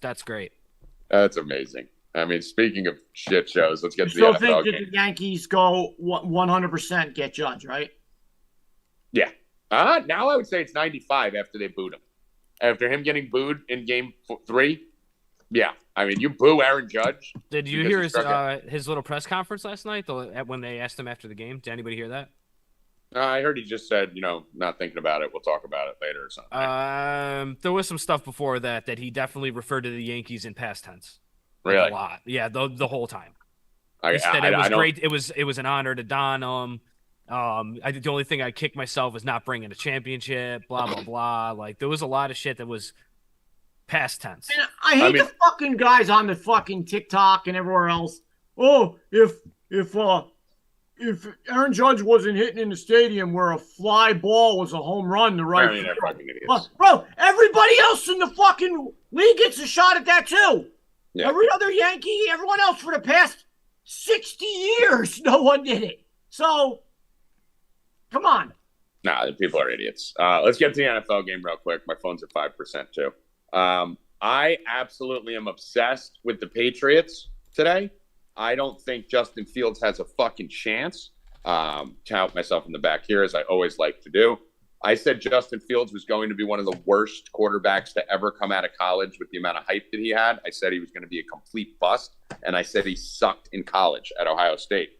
[SPEAKER 3] That's great.
[SPEAKER 2] That's amazing. I mean, speaking of shit shows, let's get to the
[SPEAKER 4] NFL
[SPEAKER 2] game.
[SPEAKER 4] You still think that the Yankees go 100% get Judge, right?
[SPEAKER 2] Yeah. Now I would say it's 95 after they booed him. After him getting booed in game 3, yeah. I mean, you boo Aaron Judge.
[SPEAKER 3] Did you hear his little press conference last night when they asked him after the game? Did anybody hear that?
[SPEAKER 2] I heard he just said, not thinking about it. We'll talk about it later or something.
[SPEAKER 3] There was some stuff before that he definitely referred to the Yankees in past tense.
[SPEAKER 2] Really?
[SPEAKER 3] A lot. Yeah, the whole time.
[SPEAKER 2] He
[SPEAKER 3] said it was great. It was an honor to don him. The only thing I kicked myself was not bringing a championship. Blah blah blah. Like there was a lot of shit that was past tense.
[SPEAKER 4] And I hate the fucking guys on the fucking TikTok and everywhere else. Oh, if Aaron Judge wasn't hitting in the stadium where a fly ball was a home run, the right.
[SPEAKER 2] They're fucking idiots.
[SPEAKER 4] Bro, everybody else in the fucking league gets a shot at that too. Yeah. Every other Yankee, everyone else for the past 60 years, no one did it. So, come on.
[SPEAKER 2] Nah, people are idiots. Let's get to the NFL game real quick. My phone's at 5% too. I absolutely am obsessed with the Patriots today. I don't think Justin Fields has a fucking chance. Count myself in the back here, as I always like to do. I said Justin Fields was going to be one of the worst quarterbacks to ever come out of college with the amount of hype that he had. I said he was going to be a complete bust, and I said he sucked in college at Ohio State.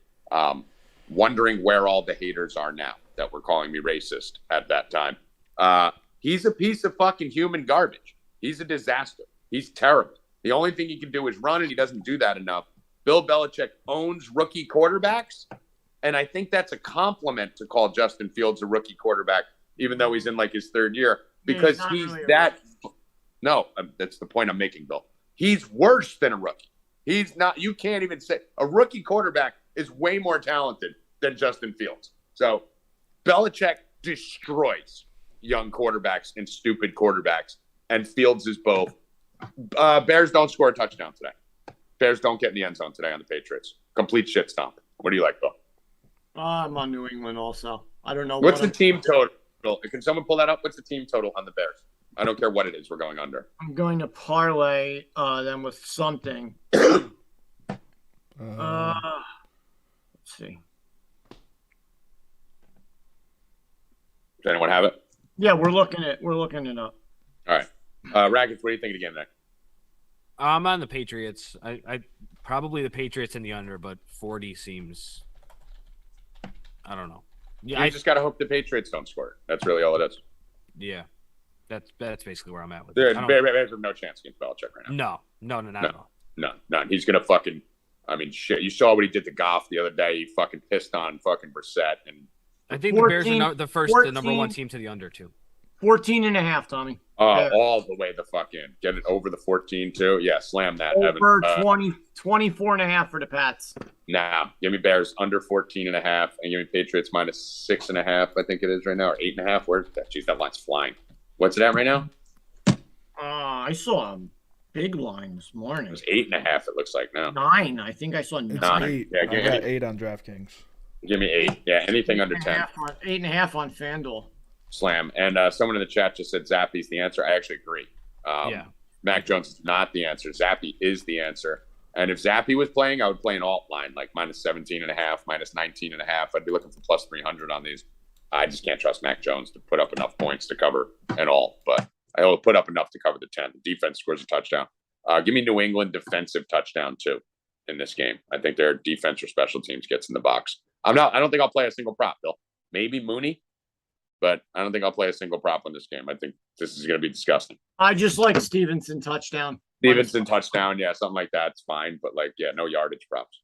[SPEAKER 2] Wondering where all the haters are now that were calling me racist at that time. He's a piece of fucking human garbage. He's a disaster. He's terrible. The only thing he can do is run, and he doesn't do that enough. Bill Belichick owns rookie quarterbacks, and I think that's a compliment to call Justin Fields a rookie quarterback, even though he's in like his third year, because he's really that. No, that's the point I'm making, Bill. He's worse than a rookie. He's not. You can't even say a rookie quarterback is way more talented than Justin Fields. So Belichick destroys young quarterbacks and stupid quarterbacks, and Fields is both. Bears don't score a touchdown today. Bears don't get in the end zone today on the Patriots. Complete shit stomp. What do you like, Bill?
[SPEAKER 4] I'm on New England also. I don't know.
[SPEAKER 2] What's the team total? Can someone pull that up? What's the team total on the Bears? I don't care what it is. We're going under.
[SPEAKER 4] I'm going to parlay them with something. Let's see.
[SPEAKER 2] Does anyone have it?
[SPEAKER 4] Yeah, we're looking it up.
[SPEAKER 2] All right. Rackets, what do you think of the game there?
[SPEAKER 3] I'm on the Patriots. I probably the Patriots in the under, but 40 seems. I don't know.
[SPEAKER 2] Yeah, I just gotta hope the Patriots don't score. That's really all it is.
[SPEAKER 3] Yeah, that's basically where I'm at with
[SPEAKER 2] it. Bears have no chance against Belichick right
[SPEAKER 3] now. No, not at all.
[SPEAKER 2] No. He's gonna fucking. I mean, shit. You saw what he did to Goff the other day. He fucking pissed on fucking Brissett, and
[SPEAKER 3] I think 14, the Bears are the number one team to the under too.
[SPEAKER 4] 14.5, Tommy.
[SPEAKER 2] All the way the fuck in. Get it over the 14 too. Yeah, slam that.
[SPEAKER 4] Over 24.5 for the Pats.
[SPEAKER 2] Nah, give me Bears under 14.5, and give me Patriots minus 6.5. I think it is right now, or 8.5. Where's that? Jeez, that line's flying. What's it at right now?
[SPEAKER 4] I saw a big line this morning.
[SPEAKER 2] It was 8.5. It looks like now.
[SPEAKER 4] 9. I think I saw 9.
[SPEAKER 1] It's 8. Yeah, I got 8 on DraftKings.
[SPEAKER 2] Give me 8. Yeah, anything under 10.
[SPEAKER 4] 8.5 on FanDuel.
[SPEAKER 2] Slam. And someone in the chat just said Zappy's the answer. I actually agree. Mac Jones is not the answer. Zappy is the answer. And if Zappy was playing, I would play an alt line, like minus 17.5, minus 19.5. I'd be looking for plus 300 on these. I just can't trust Mac Jones to put up enough points to cover an alt, but I'll put up enough to cover the 10. The defense scores a touchdown. Give me New England defensive touchdown too in this game. I think their defense or special teams gets in the box. I don't think I'll play a single prop, Bill. Maybe Mooney, but I don't think I'll play a single prop in this game. I think this is going to be disgusting.
[SPEAKER 4] I just like Stevenson touchdown.
[SPEAKER 2] Stevenson touchdown, yeah, something like that's fine. But no yardage props.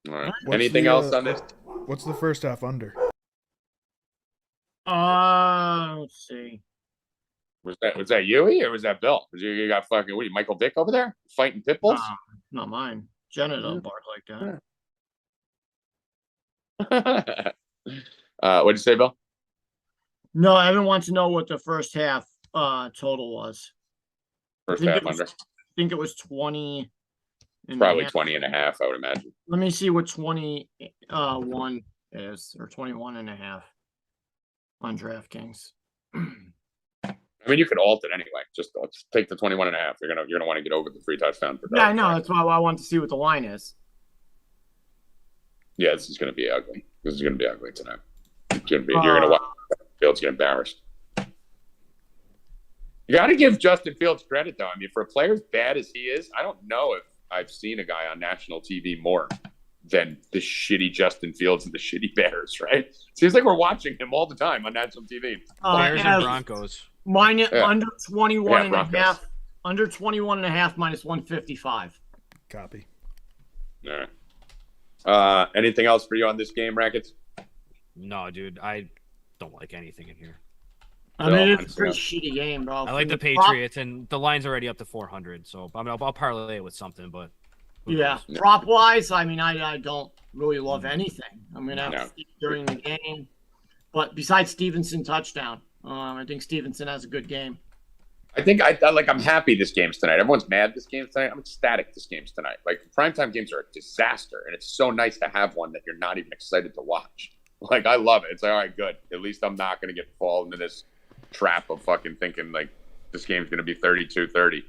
[SPEAKER 2] All right. Anything else on this?
[SPEAKER 1] What's the first half under?
[SPEAKER 4] Let's see.
[SPEAKER 2] Was that Huey or was that Bill? You got fucking Michael Vick over there fighting pit bulls?
[SPEAKER 4] Not mine. Jenna don't bark like
[SPEAKER 2] that. What'd you say, Bill?
[SPEAKER 4] No, Evan wants to know what the first half total was.
[SPEAKER 2] First half under.
[SPEAKER 4] I think it was 20.
[SPEAKER 2] Probably 20.5, I would imagine.
[SPEAKER 4] Let me see what 21 is, or 21.5 on DraftKings.
[SPEAKER 2] I mean, you could alt it anyway. Just let's take the 21.5. You're gonna want to get over the 3 touchdown.
[SPEAKER 4] Yeah, I know. That's why I want to see what the line is.
[SPEAKER 2] Yeah, this is gonna be ugly. This is gonna be ugly tonight. You're gonna watch Fields get embarrassed. You got to give Justin Fields credit, though. I mean, for a player as bad as he is, I don't know if I've seen a guy on national TV more than the shitty Justin Fields and the shitty Bears, right? Seems like we're watching him all the time on national TV.
[SPEAKER 3] Bears and Broncos.
[SPEAKER 4] Under 21.5. Under 21.5 minus 155.
[SPEAKER 1] Copy.
[SPEAKER 2] All right. Anything else for you on this game, Rackets?
[SPEAKER 3] No, dude. I don't like anything in here.
[SPEAKER 4] I mean, it's a pretty shitty game, bro.
[SPEAKER 3] I like the Patriots, and the line's already up to 400. So I mean, I'll parlay it with something, but
[SPEAKER 4] yeah, prop wise, I mean, I don't really love anything. I'm gonna have to see during the game, but besides Stevenson touchdown, I think Stevenson has a good game.
[SPEAKER 2] I think I'm happy this game's tonight. Everyone's mad this game's tonight. I'm ecstatic this game's tonight. Like primetime games are a disaster, and it's so nice to have one that you're not even excited to watch. Like I love it. It's like, all right, good. At least I'm not gonna fall into this trap of fucking thinking like this game's going to be 32-30.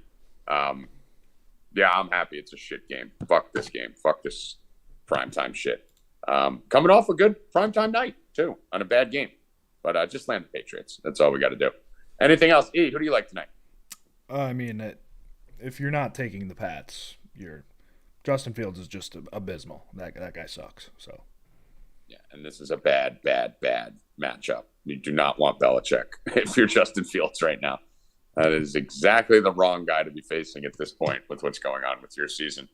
[SPEAKER 2] Yeah, I'm happy it's a shit game. Fuck this game. Fuck this primetime shit. Coming off a good primetime night, too, on a bad game. But just land the Patriots. That's all we got to do. Anything else? E, who do you like tonight?
[SPEAKER 1] I mean, if you're not taking the Pats, Justin Fields is just abysmal. That guy sucks. So.
[SPEAKER 2] Yeah, and this is a bad matchup. You do not want Belichick if you're Justin Fields right now. That is exactly the wrong guy to be facing at this point with what's going on with your season.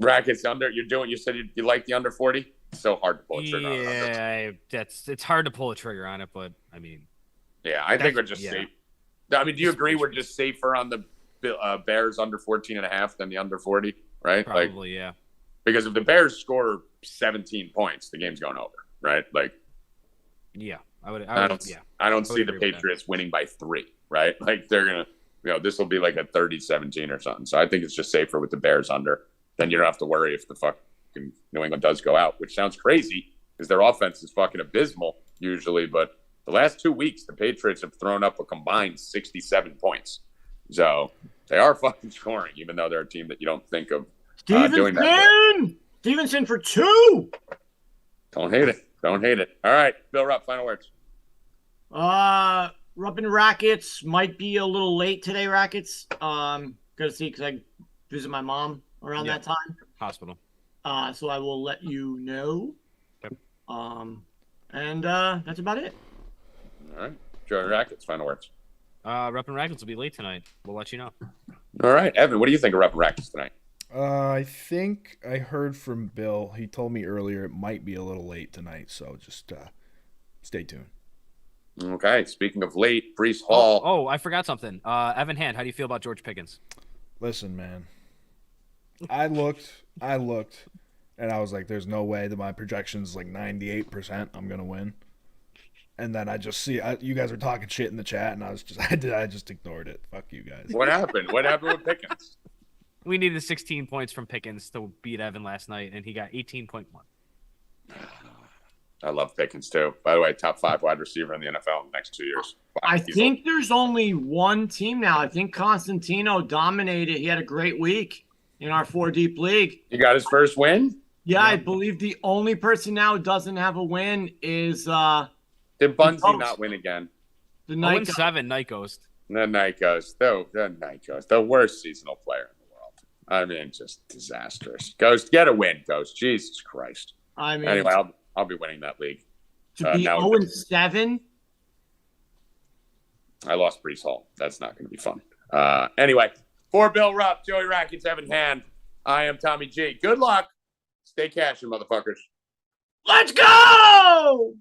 [SPEAKER 2] Rackets under. You said you like the under 40. It's so hard to pull a trigger on it.
[SPEAKER 3] Yeah, it's hard to pull a trigger on it, but I mean,
[SPEAKER 2] yeah, I think we're just safe. I mean, do you agree we're just safer on the Bears under 14.5 than the under 40? Right?
[SPEAKER 3] Probably, yeah.
[SPEAKER 2] Because if the Bears score 17 points, the game's going over, right? Like,
[SPEAKER 3] yeah, I
[SPEAKER 2] don't see the Patriots winning by 3, right? Like they're gonna, this will be like a 30-17 or something. So I think it's just safer with the Bears under. Then you don't have to worry if the fucking New England does go out, which sounds crazy because their offense is fucking abysmal usually. But the last 2 weeks, the Patriots have thrown up a combined 67 points. So they are fucking scoring, even though they're a team that you don't think of.
[SPEAKER 4] Stevenson for 2.
[SPEAKER 2] Don't hate it. Don't hate it. All right, Bill Rupp, final words.
[SPEAKER 4] Rupp and Rackets might be a little late today, Rackets. Gotta see because I visit my mom around that time.
[SPEAKER 3] Hospital.
[SPEAKER 4] So I will let you know.
[SPEAKER 3] Yep.
[SPEAKER 4] And that's about it.
[SPEAKER 2] All right. Joey Rackets, final words.
[SPEAKER 3] Rupp and Rackets will be late tonight. We'll let you know.
[SPEAKER 2] All right. Evan, what do you think of Rupp and Rackets tonight?
[SPEAKER 1] I think I heard from Bill. He told me earlier it might be a little late tonight, so just stay tuned.
[SPEAKER 2] Okay. Speaking of late, Breece Hall.
[SPEAKER 3] Oh, I forgot something. Evan Hand, how do you feel about George Pickens?
[SPEAKER 1] Listen, man. I looked, and I was like, "There's no way that my projection's like 98%. I'm gonna win." And then I just see you guys were talking shit in the chat, and I just ignored it. Fuck you guys.
[SPEAKER 2] What happened? What happened with Pickens?
[SPEAKER 3] We needed 16 points from Pickens to beat Evan last night, and he got 18.1.
[SPEAKER 2] I love Pickens too. By the way, top 5 wide receiver in the NFL in the next 2 years.
[SPEAKER 4] I think there's only one team now. I think Constantino dominated. He had a great week in our 4-deep league.
[SPEAKER 2] He got his first win?
[SPEAKER 4] Yeah, I believe the only person now who doesn't have a win is
[SPEAKER 2] Did Bunzy not win again?
[SPEAKER 4] The Night
[SPEAKER 3] 0-7 Night Ghost.
[SPEAKER 2] The Night Ghost. The Night Ghost. The worst seasonal player in the world. I mean, just disastrous. Ghost, get a win, Ghost. Jesus Christ.
[SPEAKER 4] I mean,
[SPEAKER 2] anyway, I'll be winning that league.
[SPEAKER 4] To be 0-7?
[SPEAKER 2] I lost Breece Hall. That's not going to be fun. Anyway, for Bill Rupp, Joey Rackets, Evan Hand, I am Tommy G. Good luck. Stay cashing, motherfuckers.
[SPEAKER 4] Let's go!